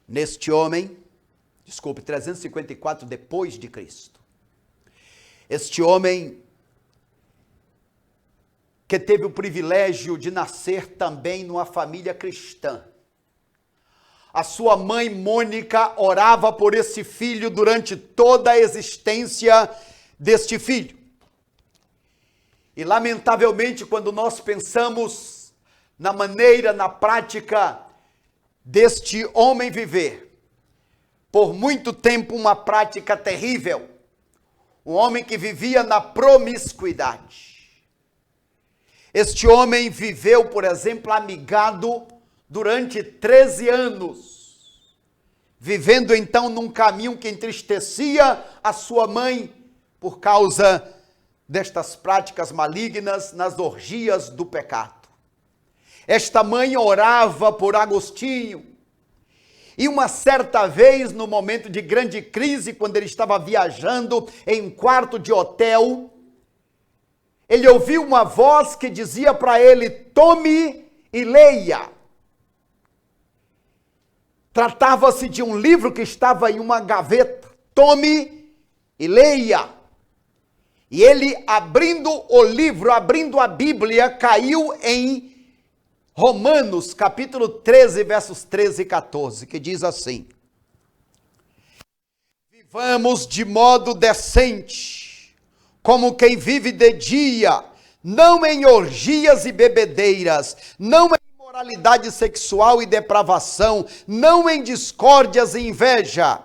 neste homem, 354 depois de Cristo. Este homem que teve o privilégio de nascer também numa família cristã. A sua mãe Mônica orava por esse filho durante toda a existência deste filho. E lamentavelmente, quando nós pensamos na maneira, na prática deste homem viver, por muito tempo uma prática terrível, um homem que vivia na promiscuidade. Este homem viveu, por exemplo, amigado durante 13 anos, vivendo então num caminho que entristecia a sua mãe por causa destas práticas malignas nas orgias do pecado. Esta mãe orava por Agostinho, e uma certa vez, no momento de grande crise, quando ele estava viajando em um quarto de hotel, ele ouviu uma voz que dizia para ele: tome e leia. Tratava-se de um livro que estava em uma gaveta. Tome e leia. E ele, abrindo o livro, abrindo a Bíblia, caiu em Romanos, capítulo 13, versos 13 e 14, que diz assim: vivamos de modo decente, como quem vive de dia, não em orgias e bebedeiras, não em imoralidade sexual e depravação, não em discórdias e inveja,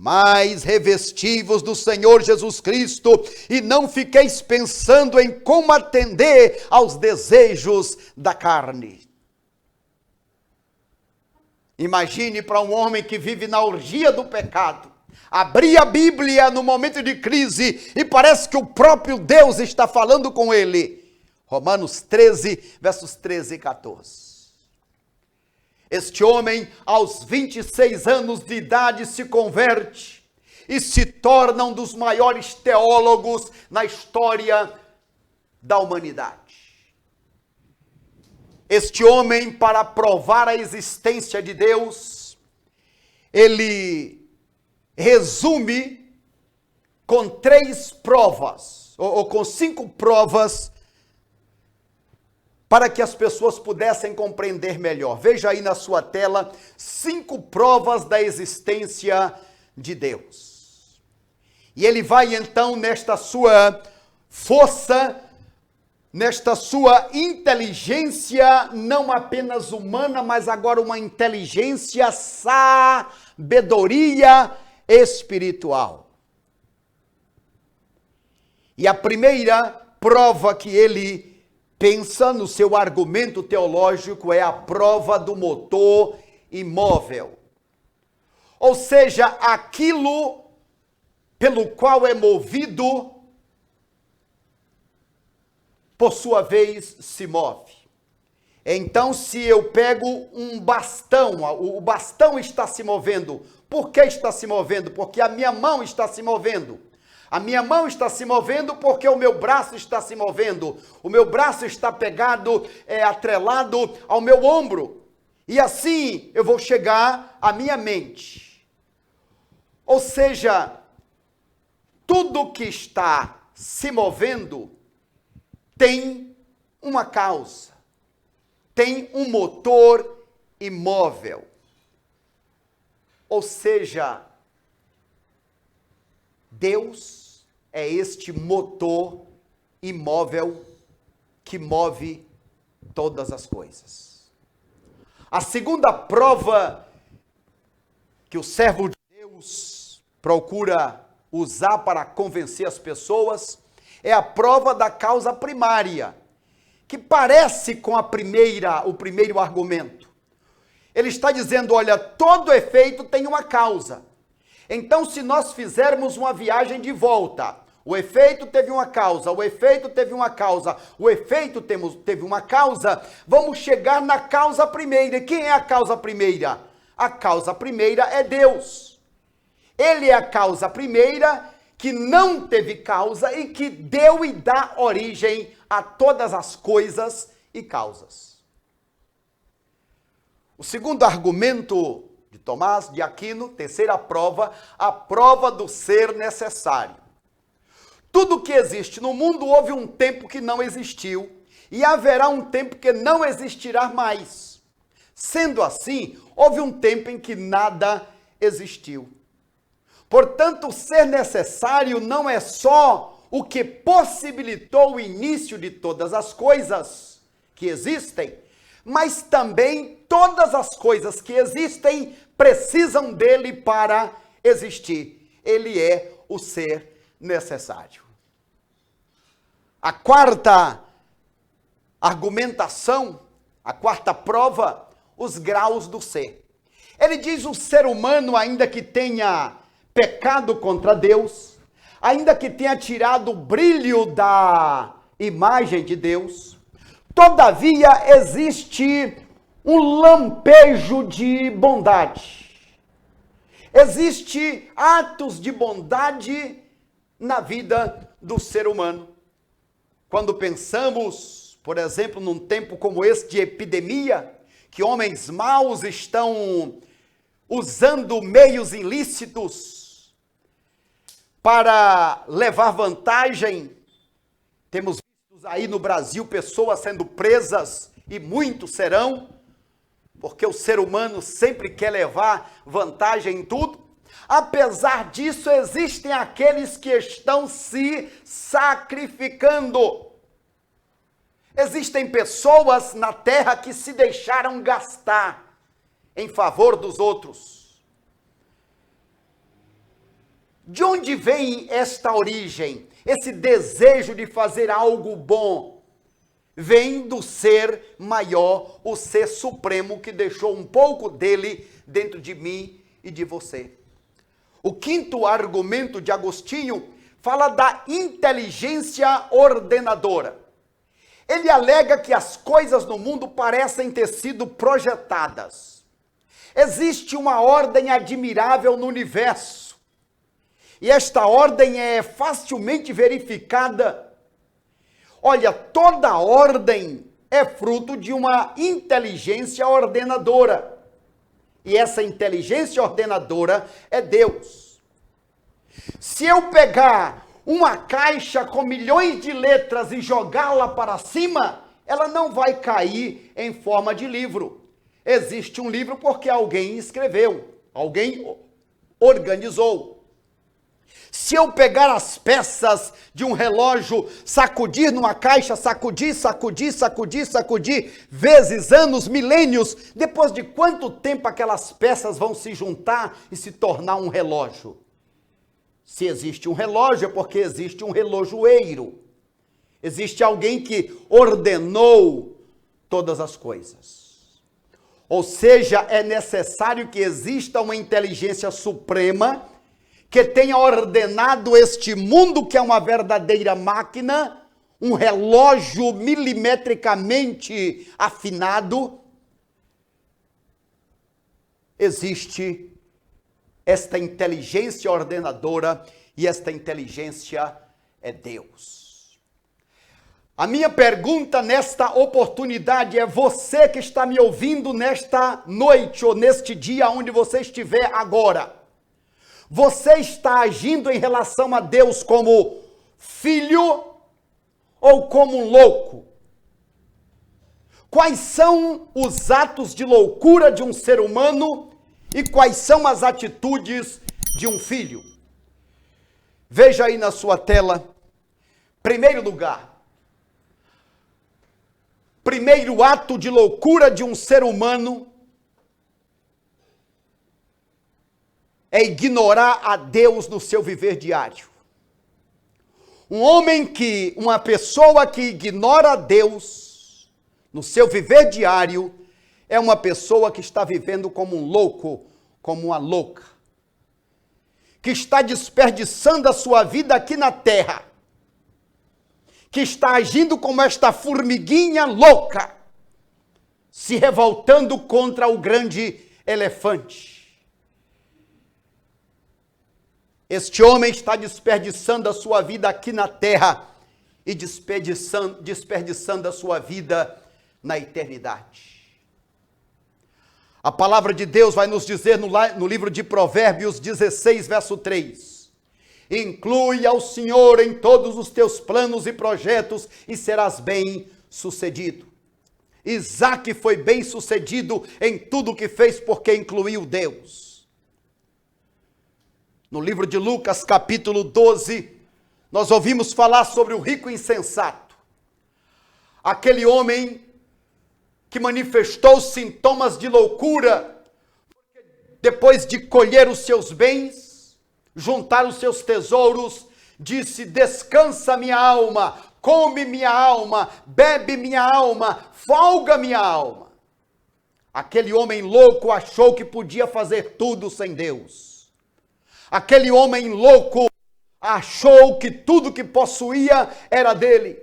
mas revestivos do Senhor Jesus Cristo, e não fiqueis pensando em como atender aos desejos da carne. Imagine para um homem que vive na orgia do pecado, abrir a Bíblia no momento de crise e parece que o próprio Deus está falando com ele. Romanos 13, versos 13 e 14. Este homem, aos 26 anos de idade, se converte e se torna um dos maiores teólogos na história da humanidade. Este homem, para provar a existência de Deus, ele resume com 3 provas, ou com 5 provas, para que as pessoas pudessem compreender melhor. Veja aí na sua tela 5 provas da existência de Deus. E ele vai então nesta sua força, nesta sua inteligência, não apenas humana, mas agora uma inteligência, sabedoria espiritual. E a primeira prova que ele pensa no seu argumento teológico é a prova do motor imóvel. Ou seja, aquilo pelo qual é movido, por sua vez, se move. Então, se eu pego um bastão, o bastão está se movendo. Por que está se movendo? Porque a minha mão está se movendo. A minha mão está se movendo porque o meu braço está se movendo. O meu braço está pegado, atrelado ao meu ombro. E assim eu vou chegar à minha mente. Ou seja, tudo que está se movendo tem uma causa, tem um motor imóvel. Ou seja, Deus é este motor imóvel que move todas as coisas. A segunda prova que o servo de Deus procura usar para convencer as pessoas é a prova da causa primária, que parece com o primeiro argumento. Ele está dizendo, olha, todo efeito tem uma causa. Então, se nós fizermos uma viagem de volta, o efeito teve uma causa, o efeito teve uma causa, o efeito teve uma causa, vamos chegar na causa primeira. E quem é a causa primeira? A causa primeira é Deus. Ele é a causa primeira que não teve causa e que deu e dá origem a todas as coisas e causas. O segundo argumento de Tomás de Aquino, terceira prova, a prova do ser necessário. Tudo que existe no mundo houve um tempo que não existiu e haverá um tempo que não existirá mais. Sendo assim, houve um tempo em que nada existiu. Portanto, o ser necessário não é só o que possibilitou o início de todas as coisas que existem, mas também todas as coisas que existem precisam dele para existir. Ele é o ser necessário. A quarta argumentação, a quarta prova, os graus do ser. Ele diz o ser humano, ainda que tenha pecado contra Deus, ainda que tenha tirado o brilho da imagem de Deus, todavia existe um lampejo de bondade. Existe atos de bondade na vida do ser humano. Quando pensamos, por exemplo, num tempo como esse de epidemia, que homens maus estão usando meios ilícitos para levar vantagem, temos visto aí no Brasil pessoas sendo presas e muitos serão, porque o ser humano sempre quer levar vantagem em tudo. Apesar disso, existem aqueles que estão se sacrificando. Existem pessoas na terra que se deixaram gastar em favor dos outros. De onde vem esta origem? Esse desejo de fazer algo bom? Vem do ser maior, o ser supremo que deixou um pouco dele dentro de mim e de você. O quinto argumento de Agostinho fala da inteligência ordenadora. Ele alega que as coisas no mundo parecem ter sido projetadas. Existe uma ordem admirável no universo. E esta ordem é facilmente verificada. Olha, toda ordem é fruto de uma inteligência ordenadora. E essa inteligência ordenadora é Deus. Se eu pegar uma caixa com milhões de letras e jogá-la para cima, ela não vai cair em forma de livro. Existe um livro porque alguém escreveu, alguém organizou. Se eu pegar as peças de um relógio, sacudir numa caixa, sacudir, vezes anos, milênios, depois de quanto tempo aquelas peças vão se juntar e se tornar um relógio? Se existe um relógio é porque existe um relojoeiro. Existe alguém que ordenou todas as coisas. Ou seja, é necessário que exista uma inteligência suprema que tenha ordenado este mundo, que é uma verdadeira máquina, um relógio milimetricamente afinado. Existe esta inteligência ordenadora e esta inteligência é Deus. A minha pergunta nesta oportunidade é: você que está me ouvindo nesta noite ou neste dia onde você estiver agora, você está agindo em relação a Deus como filho ou como um louco? Quais são os atos de loucura de um ser humano e quais são as atitudes de um filho? Veja aí na sua tela. Primeiro lugar, primeiro ato de loucura de um ser humano é ignorar a Deus no seu viver diário. Uma pessoa que ignora a Deus no seu viver diário é uma pessoa que está vivendo como um louco, como uma louca, que está desperdiçando a sua vida aqui na terra, que está agindo como esta formiguinha louca, se revoltando contra o grande elefante. Este homem está desperdiçando a sua vida aqui na terra e desperdiçando a sua vida na eternidade. A palavra de Deus vai nos dizer no livro de Provérbios 16, verso 3. Inclui ao Senhor em todos os teus planos e projetos e serás bem sucedido. Isaac foi bem sucedido em tudo que fez porque incluiu Deus. No livro de Lucas, capítulo 12, nós ouvimos falar sobre o rico insensato. Aquele homem que manifestou sintomas de loucura, depois de colher os seus bens, juntar os seus tesouros, disse: descansa minha alma, come minha alma, bebe minha alma, folga minha alma. Aquele homem louco achou que podia fazer tudo sem Deus. Aquele homem louco achou que tudo que possuía era dele.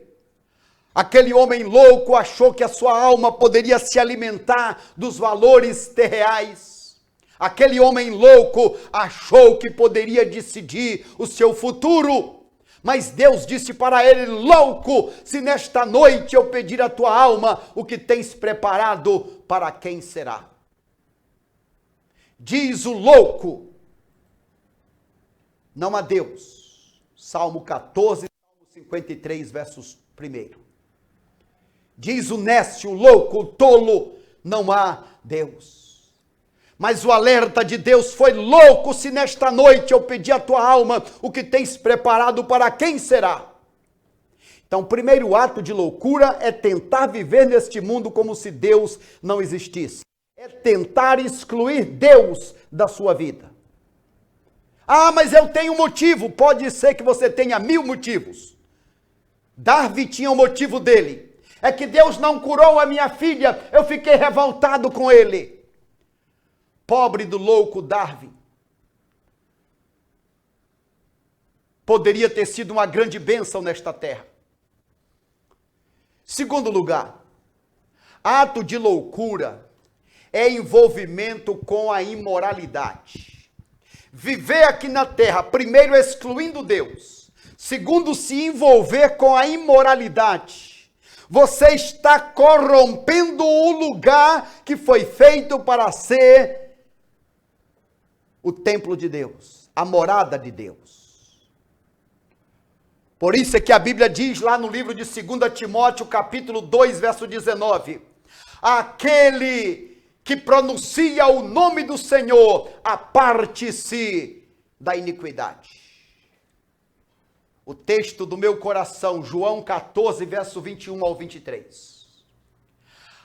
Aquele homem louco achou que a sua alma poderia se alimentar dos valores terreais. Aquele homem louco achou que poderia decidir o seu futuro. Mas Deus disse para ele: louco, se nesta noite eu pedir a tua alma, o que tens preparado, para quem será? Diz o louco não a Deus. Salmo 14, Salmo 53, versos 1. Diz o nécio, o louco, o tolo, não há Deus. Mas o alerta de Deus foi: louco, se nesta noite eu pedir a tua alma, o que tens preparado, para quem será? Então, o primeiro ato de loucura é tentar viver neste mundo como se Deus não existisse. É tentar excluir Deus da sua vida. Ah, mas eu tenho motivo. Pode ser que você tenha 1000 motivos. Darwin tinha o motivo dele. É que Deus não curou a minha filha, eu fiquei revoltado com ele. Pobre do louco Darwin. Poderia ter sido uma grande bênção nesta terra. Segundo lugar, ato de loucura é envolvimento com a imoralidade. Viver aqui na terra, primeiro excluindo Deus, segundo se envolver com a imoralidade. Você está corrompendo o lugar que foi feito para ser o templo de Deus, a morada de Deus. Por isso é que a Bíblia diz lá no livro de 2 Timóteo, capítulo 2, verso 19, aquele que pronuncia o nome do Senhor, aparte-se da iniquidade. O texto do meu coração, João 14, verso 21 ao 23.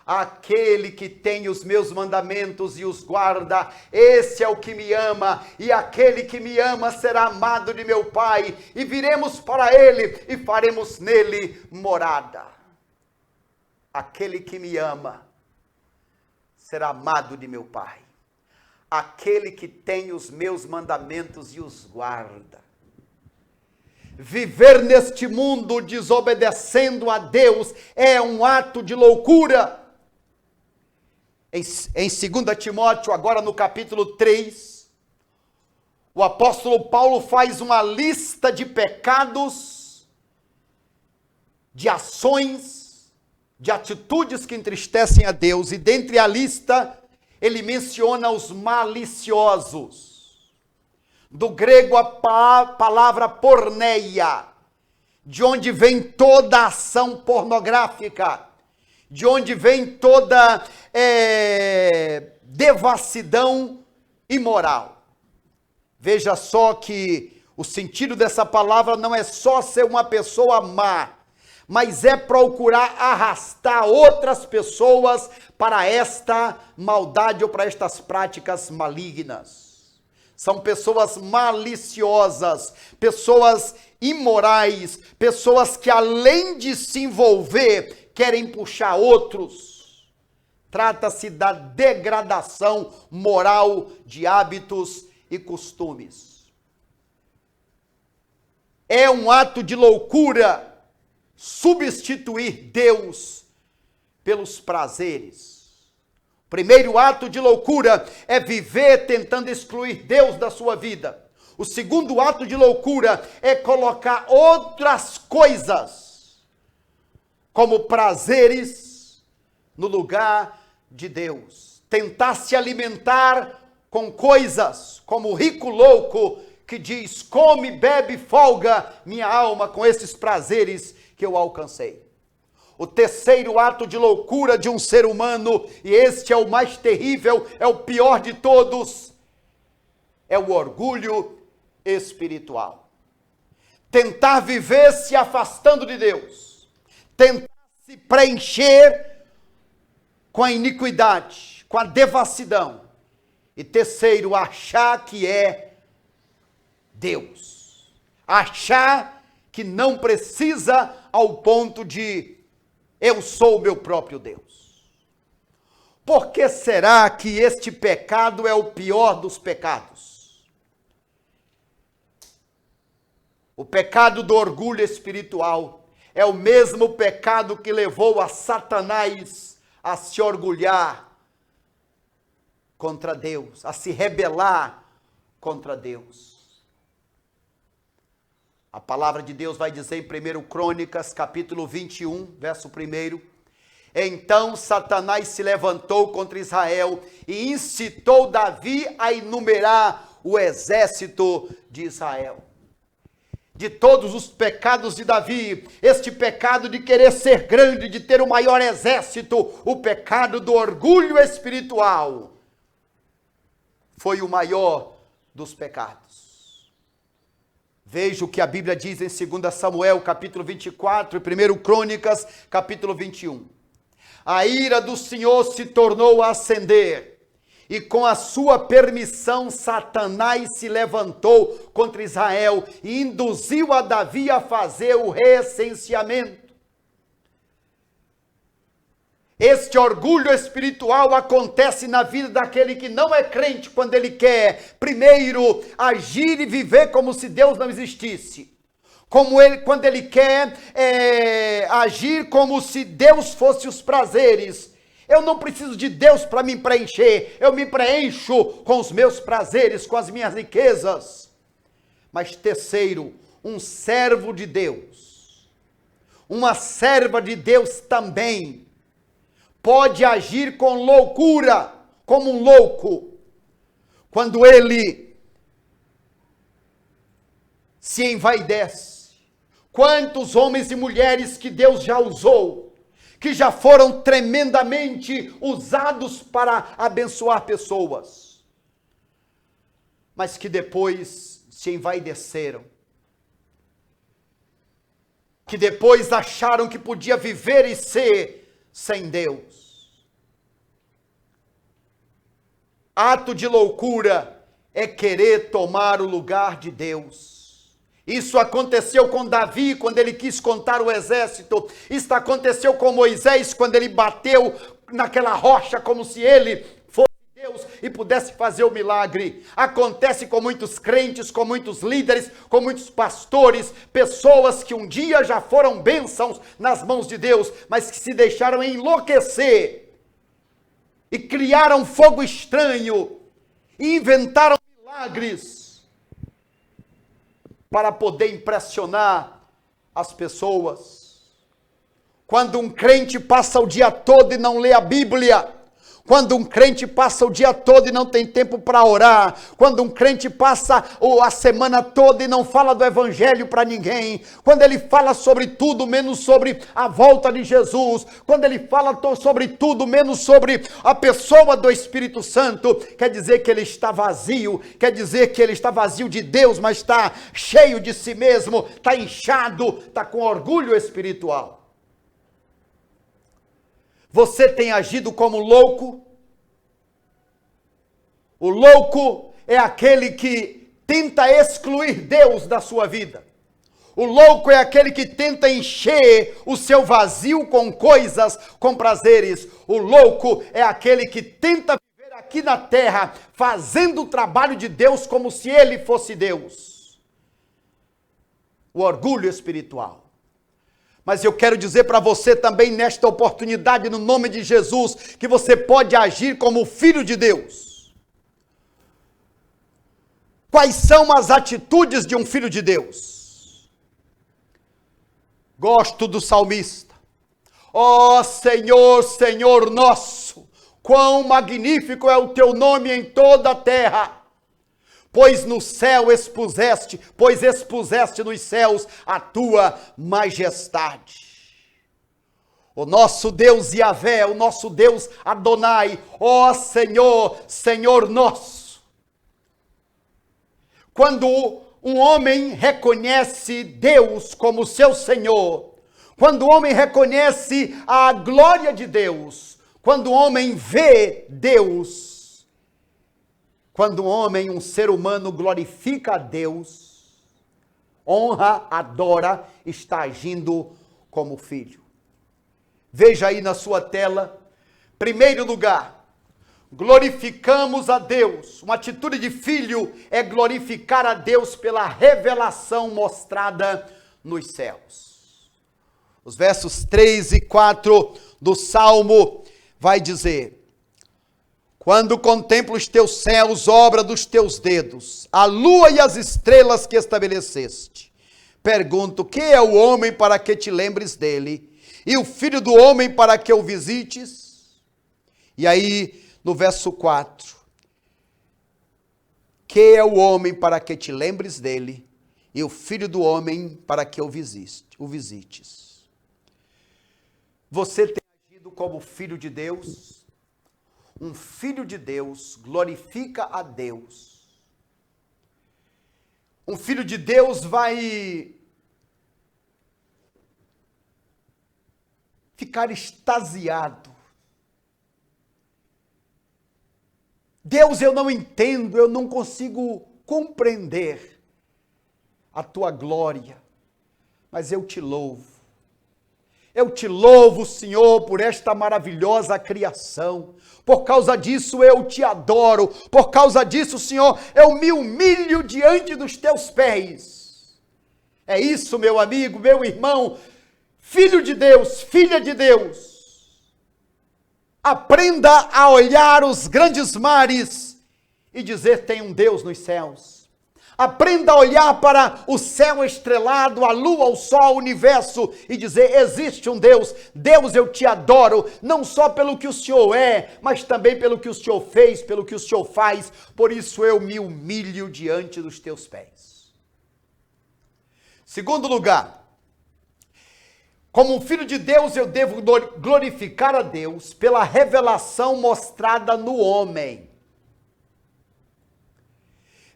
Aquele que tem os meus mandamentos e os guarda, esse é o que me ama, e aquele que me ama será amado de meu Pai, e viremos para ele e faremos nele morada. Aquele que me ama será amado de meu Pai. Aquele que tem os meus mandamentos e os guarda. Viver neste mundo desobedecendo a Deus é um ato de loucura. Em 2 Timóteo, agora no capítulo 3, o apóstolo Paulo faz uma lista de pecados, de ações, de atitudes que entristecem a Deus, e dentre a lista, ele menciona os maliciosos. Do grego a palavra porneia, de onde vem toda ação pornográfica, de onde vem toda devassidão imoral. Veja só que o sentido dessa palavra não é só ser uma pessoa má, mas é procurar arrastar outras pessoas para esta maldade ou para estas práticas malignas. São pessoas maliciosas, pessoas imorais, pessoas que além de se envolver, querem puxar outros. Trata-se da degradação moral de hábitos e costumes. É um ato de loucura substituir Deus pelos prazeres. O primeiro ato de loucura é viver tentando excluir Deus da sua vida. O segundo ato de loucura é colocar outras coisas como prazeres no lugar de Deus. Tentar se alimentar com coisas como o rico louco que diz: come, bebe, folga minha alma com esses prazeres que eu alcancei. O terceiro ato de loucura de um ser humano, e este é o mais terrível, é o pior de todos, é o orgulho espiritual. Tentar viver se afastando de Deus. Tentar se preencher com a iniquidade, com a devassidão. E terceiro, achar que é Deus. Achar que não precisa ao ponto de eu sou o meu próprio Deus. Por que será que este pecado é o pior dos pecados? O pecado do orgulho espiritual é o mesmo pecado que levou a Satanás a se orgulhar contra Deus, a se rebelar contra Deus. A palavra de Deus vai dizer em 1 Crônicas, capítulo 21, verso 1. Então Satanás se levantou contra Israel e incitou Davi a enumerar o exército de Israel. De todos os pecados de Davi, este pecado de querer ser grande, de ter o maior exército, o pecado do orgulho espiritual, foi o maior dos pecados. Veja o que a Bíblia diz em 2 Samuel, capítulo 24, e 1 Crônicas, capítulo 21. A ira do Senhor se tornou a acender, e com a sua permissão Satanás se levantou contra Israel e induziu a Davi a fazer o recenseamento. Este orgulho espiritual acontece na vida daquele que não é crente quando ele quer, primeiro, agir e viver como se Deus não existisse. Quando ele quer agir como se Deus fosse os prazeres. Eu não preciso de Deus para me preencher, eu me preencho com os meus prazeres, com as minhas riquezas. Mas terceiro, um servo de Deus, uma serva de Deus também, pode agir com loucura, como um louco, quando ele se envaidece, Quantos homens e mulheres que Deus já usou, que já foram tremendamente usados para abençoar pessoas, mas que depois se envaideceram, que depois acharam que podia viver e ser sem Deus. Ato de loucura é querer tomar o lugar de Deus. Isso aconteceu com Davi quando ele quis contar o exército. Isso aconteceu com Moisés quando ele bateu naquela rocha como se ele fosse Deus e pudesse fazer o milagre. Acontece com muitos crentes, com muitos líderes, com muitos pastores, pessoas que um dia já foram bênçãos nas mãos de Deus, mas que se deixaram enlouquecer e criaram fogo estranho e inventaram milagres para poder impressionar as pessoas. Quando um crente passa o dia todo e não lê a Bíblia, quando um crente passa o dia todo e não tem tempo para orar, quando um crente passa a semana toda e não fala do Evangelho para ninguém, quando ele fala sobre tudo menos sobre a volta de Jesus, quando ele fala sobre tudo menos sobre a pessoa do Espírito Santo, quer dizer que ele está vazio, quer dizer que ele está vazio de Deus, mas está cheio de si mesmo, está inchado, está com orgulho espiritual. Você tem agido como louco? O louco é aquele que tenta excluir Deus da sua vida. O louco é aquele que tenta encher o seu vazio com coisas, com prazeres. O louco é aquele que tenta viver aqui na terra, fazendo o trabalho de Deus como se ele fosse Deus. O orgulho espiritual. Mas eu quero dizer para você também nesta oportunidade, no nome de Jesus, que você pode agir como filho de Deus. Quais são as atitudes de um filho de Deus? Gosto do salmista. Ó Senhor, Senhor nosso, quão magnífico é o teu nome em toda a terra. Pois no céu expuseste nos céus a tua majestade. O nosso Deus Yahvé, o nosso Deus Adonai, ó Senhor, Senhor nosso. Quando um homem reconhece Deus como seu Senhor, quando o homem reconhece a glória de Deus, quando o homem vê Deus, quando um homem, um ser humano glorifica a Deus, honra, adora, está agindo como filho. Veja aí na sua tela, primeiro lugar, glorificamos a Deus. Uma atitude de filho é glorificar a Deus pela revelação mostrada nos céus. Os versos 3 e 4 do Salmo vai dizer: quando contemplo os teus céus, obra dos teus dedos, a lua e as estrelas que estabeleceste, pergunto, que é o homem para que te lembres dele, e o filho do homem para que o visites? E aí, no verso 4, que é o homem para que te lembres dele, e o filho do homem para que o visites? Você tem agido como filho de Deus? Um filho de Deus glorifica a Deus. Um filho de Deus vai ficar extasiado. Deus, eu não entendo, eu não consigo compreender a tua glória, mas eu te louvo. Eu te louvo, Senhor, por esta maravilhosa criação. Por causa disso eu te adoro. Por causa disso, Senhor, eu me humilho diante dos teus pés. É isso, meu amigo, meu irmão, filho de Deus, filha de Deus. Aprenda a olhar os grandes mares e dizer: tem um Deus nos céus. Aprenda a olhar para o céu estrelado, a lua, o sol, o universo e dizer: existe um Deus. Deus, eu te adoro, não só pelo que o Senhor é, mas também pelo que o Senhor fez, pelo que o Senhor faz. Por isso eu me humilho diante dos teus pés. Segundo lugar, Como um filho de Deus, eu devo glorificar a Deus pela revelação mostrada no homem.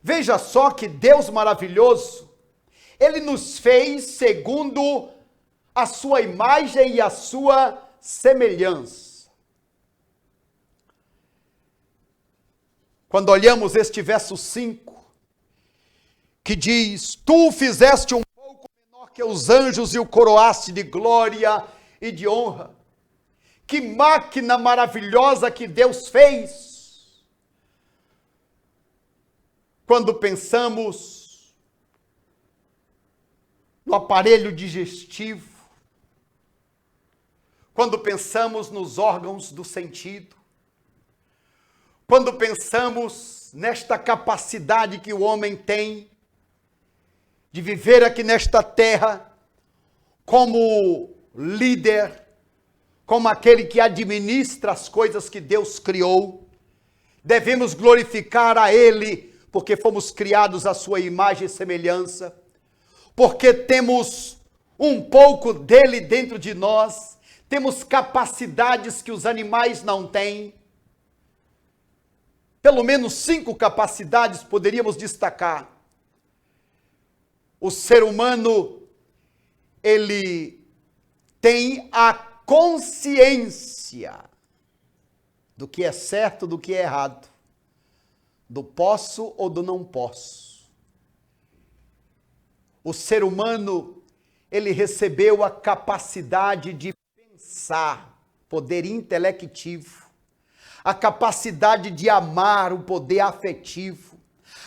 Veja só que Deus maravilhoso, Ele nos fez segundo a sua imagem e a sua semelhança. Quando olhamos este verso 5, que diz: Tu fizeste um pouco menor que os anjos e o coroaste de glória e de honra. Que máquina maravilhosa que Deus fez! Quando pensamos no aparelho digestivo, quando pensamos nos órgãos do sentido, quando pensamos nesta capacidade que o homem tem de viver aqui nesta terra como líder, como aquele que administra as coisas que Deus criou, devemos glorificar a Ele, porque fomos criados à sua imagem e semelhança, porque temos um pouco dele dentro de nós, temos capacidades que os animais não têm. Pelo menos 5 capacidades poderíamos destacar. O ser humano, ele tem a consciência do que é certo, do que é errado, do posso ou do não posso. O ser humano, ele recebeu a capacidade de pensar, poder intelectivo, a capacidade de amar, o poder afetivo,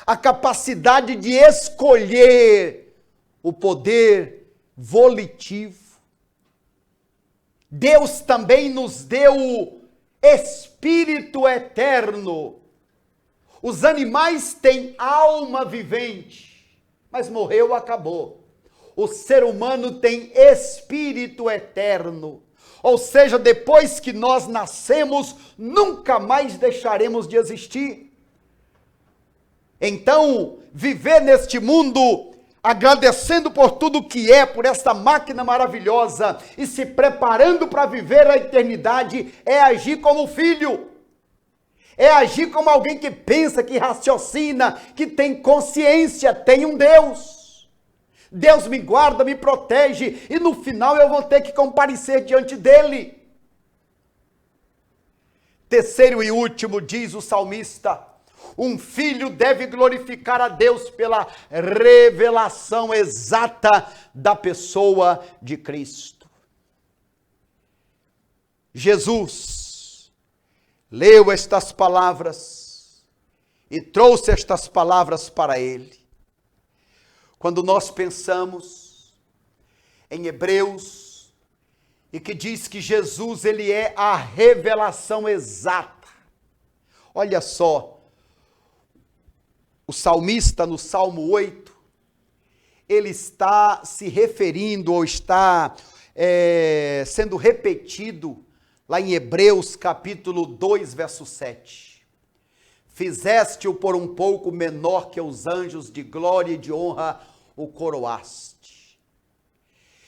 a capacidade de escolher, o poder volitivo. Deus também nos deu o Espírito eterno. Os animais têm alma vivente, mas morreu, acabou. O ser humano tem espírito eterno. Ou seja, depois que nós nascemos, nunca mais deixaremos de existir. Então, viver neste mundo, agradecendo por tudo que é, por esta máquina maravilhosa, e se preparando para viver a eternidade, é agir como filho. É agir como alguém que pensa, que raciocina, que tem consciência, tem um Deus. Deus me guarda, me protege, e no final eu vou ter que comparecer diante dele. Terceiro e último, diz o salmista, um filho deve glorificar a Deus pela revelação exata da pessoa de Cristo. Jesus leu estas palavras e trouxe estas palavras para ele. Quando nós pensamos em Hebreus, e que diz que Jesus, ele é a revelação exata. Olha só, o salmista no Salmo 8, ele está se referindo, ou está sendo repetido, lá em Hebreus capítulo 2, verso 7. Fizeste-o por um pouco menor que os anjos, de glória e de honra o coroaste.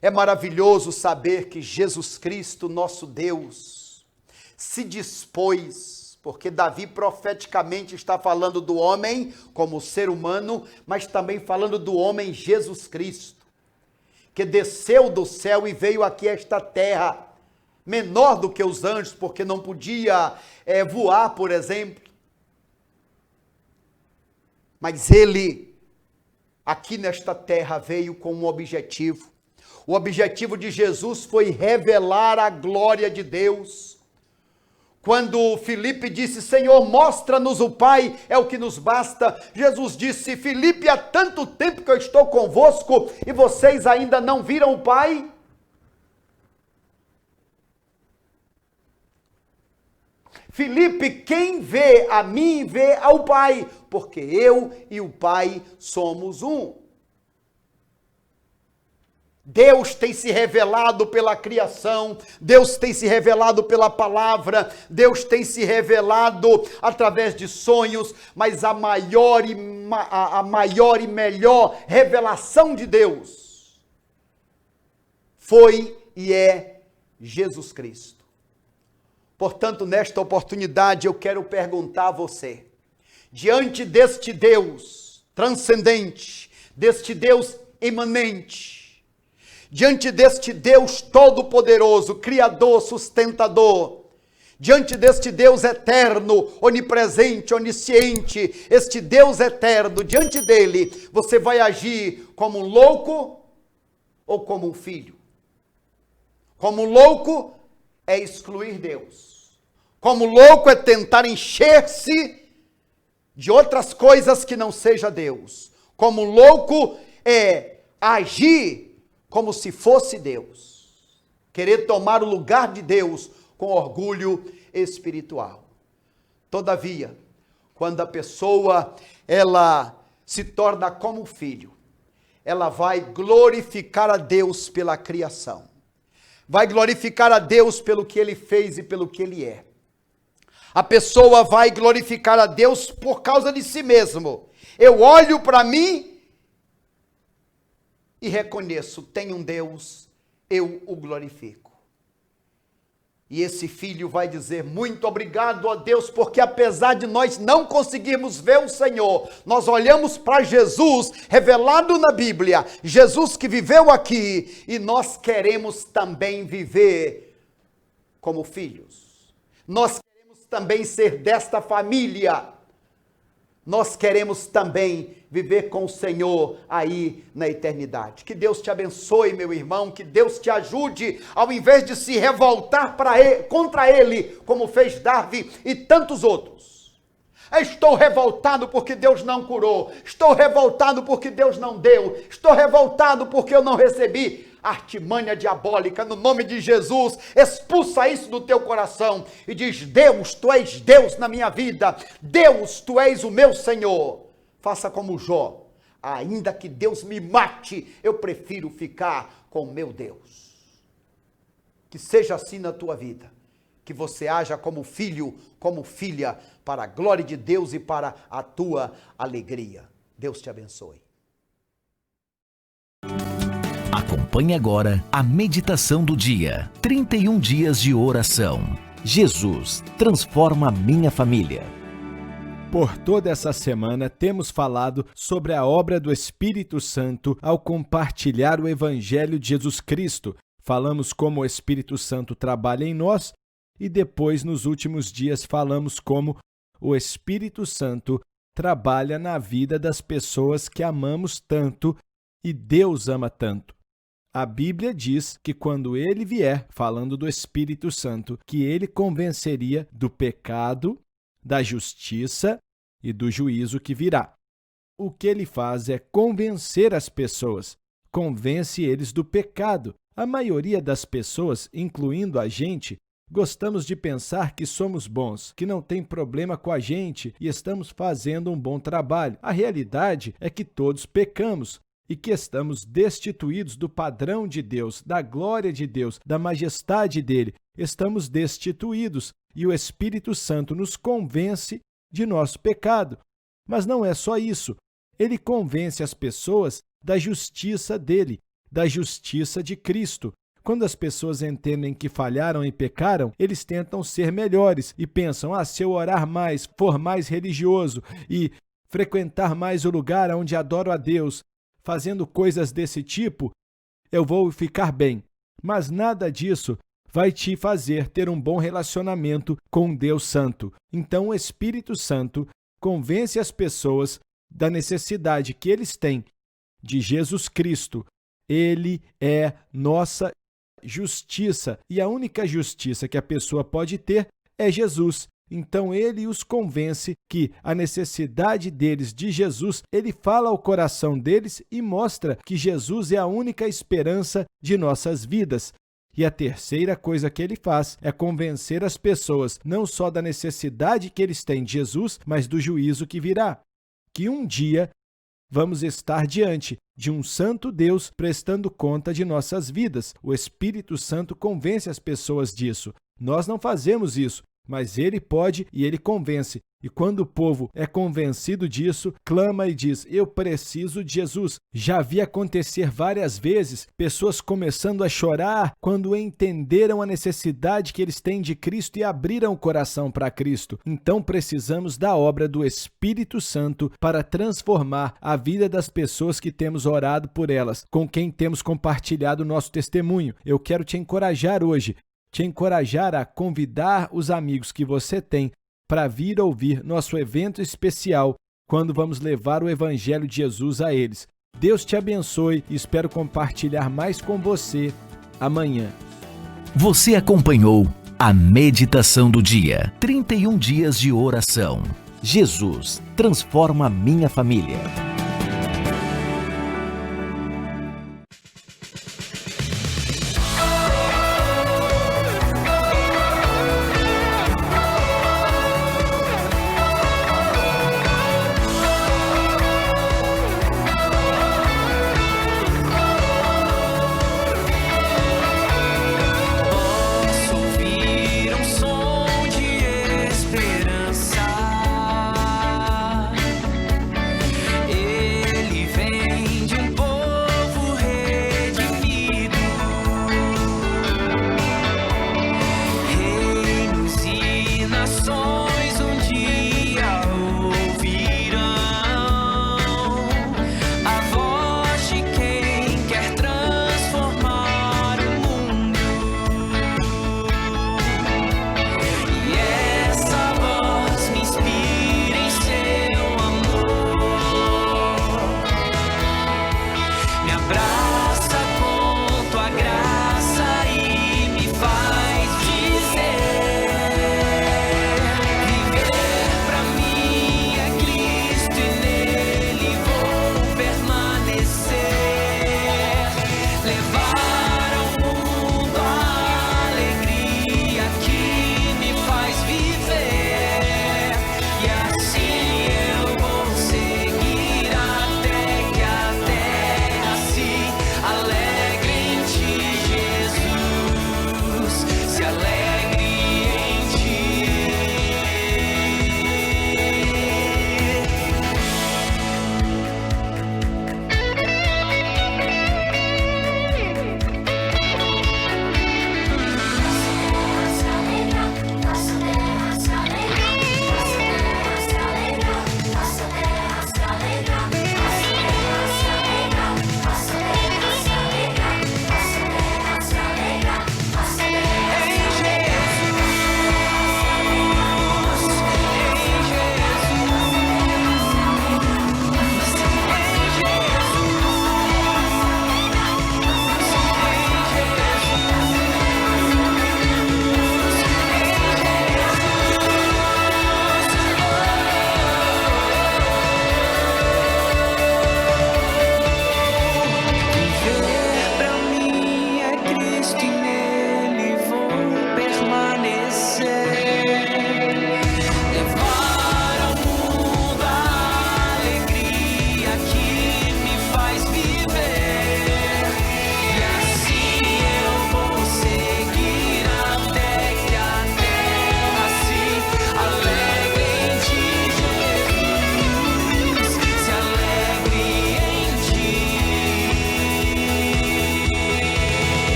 É maravilhoso saber que Jesus Cristo, nosso Deus, se dispôs, porque Davi profeticamente está falando do homem como ser humano, mas também falando do homem Jesus Cristo, que desceu do céu e veio aqui a esta terra, menor do que os anjos, porque não podia voar, por exemplo. Mas ele, aqui nesta terra, veio com um objetivo. O objetivo de Jesus foi revelar a glória de Deus. Quando Filipe disse, Senhor, mostra-nos o Pai, é o que nos basta. Jesus disse, Filipe, há tanto tempo que eu estou convosco e vocês ainda não viram o Pai? Filipe, quem vê a mim, vê ao Pai, porque eu e o Pai somos um. Deus tem se revelado pela criação, Deus tem se revelado pela palavra, Deus tem se revelado através de sonhos, mas a maior e melhor revelação de Deus foi e é Jesus Cristo. Portanto, nesta oportunidade eu quero perguntar a você, diante deste Deus transcendente, deste Deus imanente, diante deste Deus todo-poderoso, criador, sustentador, diante deste Deus eterno, onipresente, onisciente, este Deus eterno, diante dele, você vai agir como um louco ou como um filho? Como um louco é excluir Deus. Como louco é tentar encher-se de outras coisas que não seja Deus. Como louco é agir como se fosse Deus. Querer tomar o lugar de Deus com orgulho espiritual. Todavia, quando a pessoa ela se torna como filho, ela vai glorificar a Deus pela criação. Vai glorificar a Deus pelo que ele fez e pelo que ele é. A pessoa vai glorificar a Deus por causa de si mesmo. Eu olho para mim e reconheço, tem um Deus, eu o glorifico. E esse filho vai dizer, muito obrigado a Deus, porque apesar de nós não conseguirmos ver o Senhor, nós olhamos para Jesus, revelado na Bíblia, Jesus que viveu aqui, e nós queremos também viver como filhos. Nós queremos também ser desta família. Nós queremos também viver com o Senhor aí na eternidade. Que Deus te abençoe, meu irmão, que Deus te ajude, ao invés de se revoltar contra ele, como fez Darwin e tantos outros. Estou revoltado porque Deus não curou, estou revoltado porque Deus não deu, estou revoltado porque eu não recebi. Artimanha diabólica, no nome de Jesus, expulsa isso do teu coração e diz, Deus, tu és Deus na minha vida, Deus, tu és o meu Senhor. Faça como Jó, ainda que Deus me mate, eu prefiro ficar com o meu Deus. Que seja assim na tua vida, que você haja como filho, como filha, para a glória de Deus e para a tua alegria. Deus te abençoe. Acompanhe agora a meditação do dia. 31 dias de oração. Jesus transforma a minha família. Por toda essa semana temos falado sobre a obra do Espírito Santo ao compartilhar o Evangelho de Jesus Cristo. Falamos como o Espírito Santo trabalha em nós e depois, nos últimos dias, falamos como o Espírito Santo trabalha na vida das pessoas que amamos tanto e Deus ama tanto. A Bíblia diz que quando ele vier, falando do Espírito Santo, que ele convenceria do pecado, da justiça e do juízo que virá. O que ele faz é convencer as pessoas, convence eles do pecado. A maioria das pessoas, incluindo a gente, gostamos de pensar que somos bons, que não tem problema com a gente e estamos fazendo um bom trabalho. A realidade é que todos pecamos e que estamos destituídos do padrão de Deus, da glória de Deus, da majestade dele. Estamos destituídos e o Espírito Santo nos convence de nosso pecado. Mas não é só isso. Ele convence as pessoas da justiça dele, da justiça de Cristo. Quando as pessoas entendem que falharam e pecaram, eles tentam ser melhores e pensam, se eu orar mais, for mais religioso e frequentar mais o lugar onde adoro a Deus, fazendo coisas desse tipo, eu vou ficar bem. Mas nada disso vai te fazer ter um bom relacionamento com Deus Santo. Então o Espírito Santo convence as pessoas da necessidade que eles têm de Jesus Cristo. Ele é nossa justiça e a única justiça que a pessoa pode ter é Jesus. Então ele os convence que a necessidade deles de Jesus, ele fala ao coração deles e mostra que Jesus é a única esperança de nossas vidas. E a terceira coisa que ele faz é convencer as pessoas não só da necessidade que eles têm de Jesus, mas do juízo que virá. Que um dia vamos estar diante de um santo Deus prestando conta de nossas vidas. O Espírito Santo convence as pessoas disso. Nós não fazemos isso. mas ele pode e ele convence. E quando o povo é convencido disso, clama e diz: eu preciso de Jesus. Já vi acontecer várias vezes pessoas começando a chorar quando entenderam a necessidade que eles têm de Cristo e abriram o coração para Cristo. Então precisamos da obra do Espírito Santo para transformar a vida das pessoas que temos orado por elas, com quem temos compartilhado o nosso testemunho. Eu quero te encorajar hoje, te encorajar a convidar os amigos que você tem para vir ouvir nosso evento especial, quando vamos levar o Evangelho de Jesus a eles. Deus te abençoe e espero compartilhar mais com você amanhã. Você acompanhou a meditação do dia, 31 dias de oração. Jesus transforma minha família.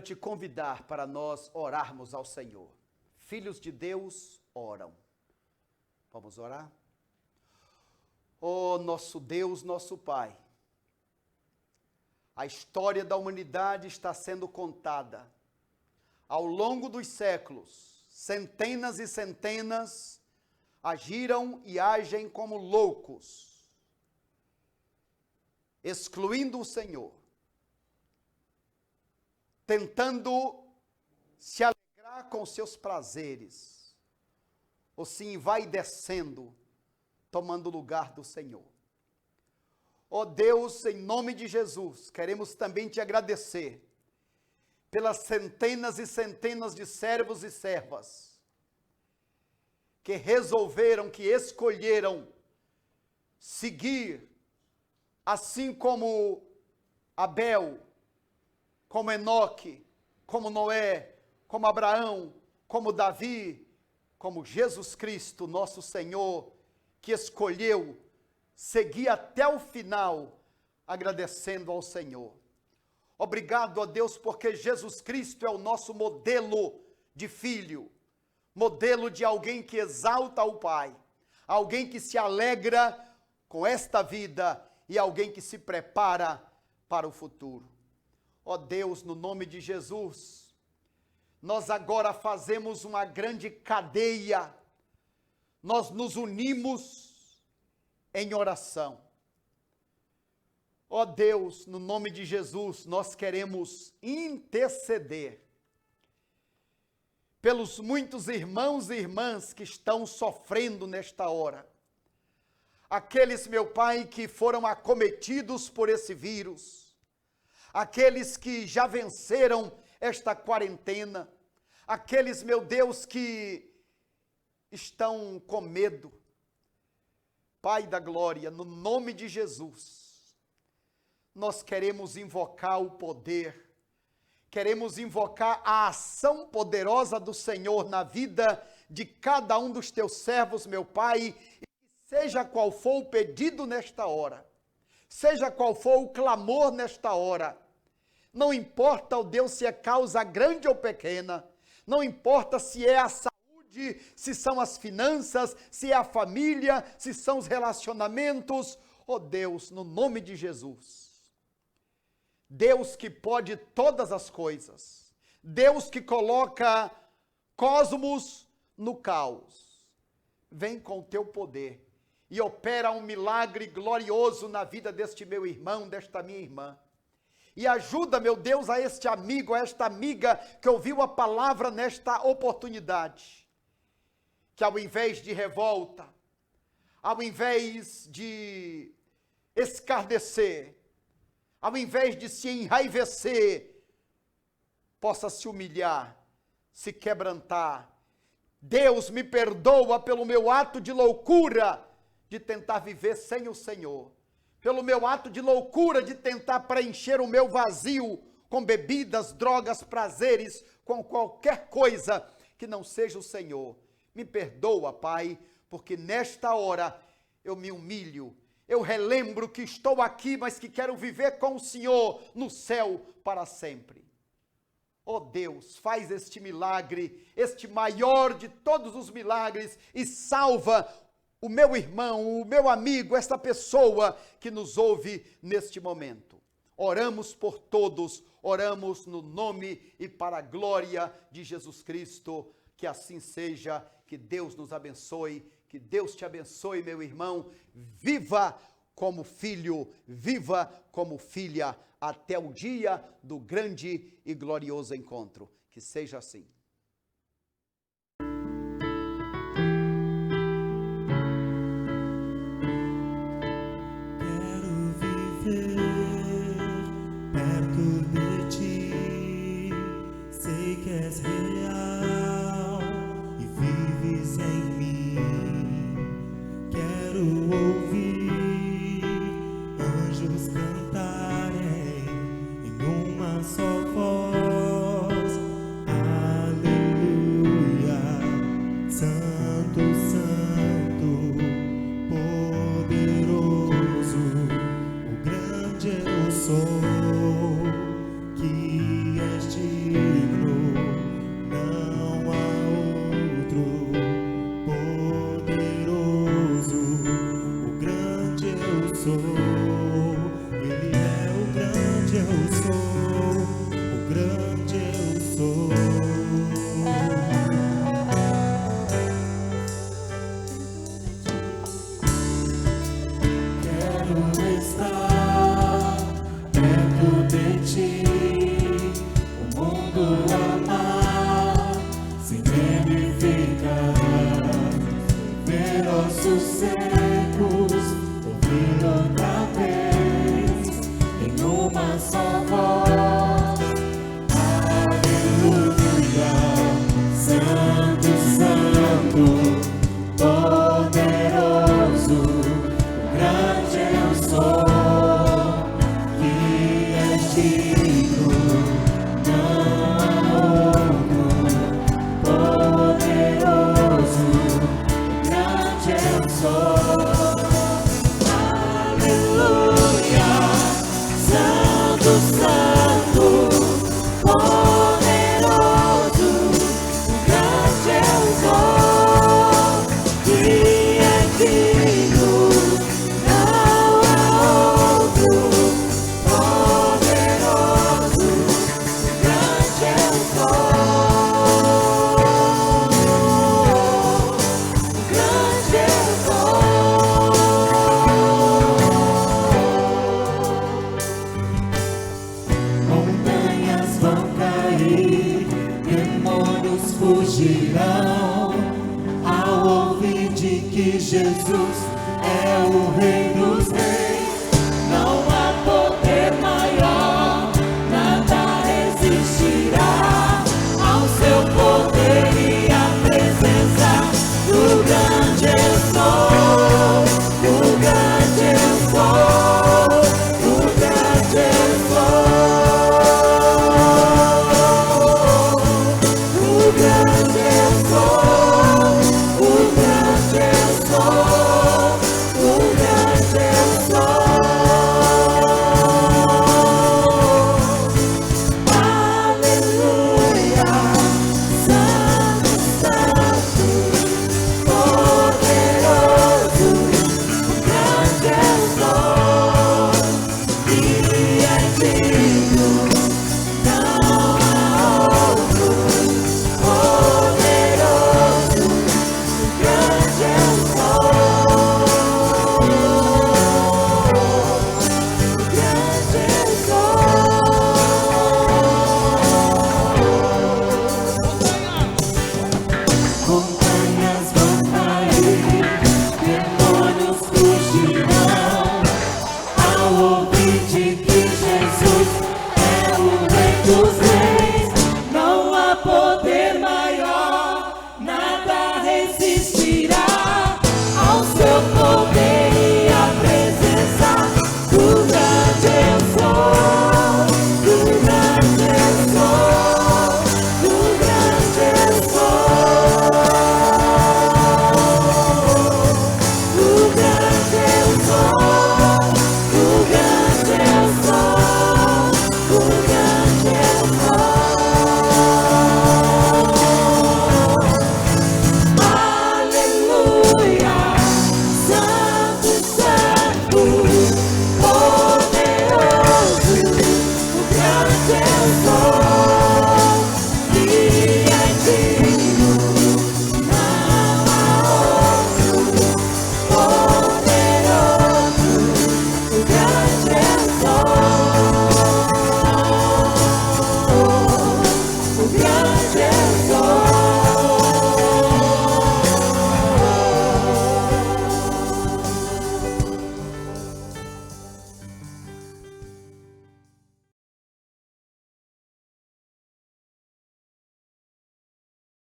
Te convidar para nós orarmos ao Senhor. Filhos de Deus oram. Vamos orar? Oh, nosso Deus, nosso Pai, a história da humanidade está sendo contada. Ao longo dos séculos, centenas e centenas agiram e agem como loucos, excluindo o Senhor, tentando se alegrar com seus prazeres, ou se envaidecendo, tomando o lugar do Senhor. Ó Deus, em nome de Jesus, queremos também te agradecer pelas centenas e centenas de servos e servas que resolveram, que escolheram seguir, assim como Abel, como Enoque, como Noé, como Abraão, como Davi, como Jesus Cristo, nosso Senhor, que escolheu seguir até o final, agradecendo ao Senhor. Obrigado a Deus, porque Jesus Cristo é o nosso modelo de filho, modelo de alguém que exalta o Pai, alguém que se alegra com esta vida e alguém que se prepara para o futuro. Ó Deus, no nome de Jesus, nós agora fazemos uma grande cadeia, nós nos unimos em oração. Ó Deus, no nome de Jesus, nós queremos interceder pelos muitos irmãos e irmãs que estão sofrendo nesta hora. Aqueles, meu Pai, que foram acometidos por esse vírus, aqueles que já venceram esta quarentena, aqueles, meu Deus, que estão com medo. Pai da glória, no nome de Jesus, nós queremos invocar o poder, queremos invocar a ação poderosa do Senhor na vida de cada um dos teus servos, meu Pai, e seja qual for o pedido nesta hora, seja qual for o clamor nesta hora, não importa, ó Deus, se é causa grande ou pequena, não importa se é a saúde, se são as finanças, se é a família, se são os relacionamentos, ó Deus, no nome de Jesus. Deus que pode todas as coisas, Deus que coloca cosmos no caos, vem com o teu poder e opera um milagre glorioso na vida deste meu irmão, desta minha irmã. E ajuda, meu Deus, a este amigo, a esta amiga que ouviu a palavra nesta oportunidade, que ao invés de revolta, ao invés de escarnecer, ao invés de se enraivecer, possa se humilhar, se quebrantar. Deus, me perdoa pelo meu ato de loucura de tentar viver sem o Senhor, pelo meu ato de loucura de tentar preencher o meu vazio com bebidas, drogas, prazeres, com qualquer coisa que não seja o Senhor. Me perdoa, Pai, porque nesta hora eu me humilho, eu relembro que estou aqui, mas que quero viver com o Senhor no céu para sempre. Ó Deus, faz este milagre, este maior de todos os milagres, e salva o meu irmão, o meu amigo, esta pessoa que nos ouve neste momento. Oramos por todos, oramos no nome e para a glória de Jesus Cristo, que assim seja, que Deus nos abençoe, que Deus te abençoe, meu irmão. Viva como filho, viva como filha, até o dia do grande e glorioso encontro. Que seja assim. Quero viver perto de ti, sei que és real e vives em mim. Quero ouvir anjos cantarem em uma só voz. Aleluia, Santo, Santo, poderoso, o grande eu sou, que és digno, não há outro. Poderoso, o grande eu sou, Ele é o grande eu sou, o grande eu sou. Quero estar perto de ti, o mundo amar, sem medo e ficar, ver ossos secos, ouvir outra vez que Jesus é o Rei dos Reis.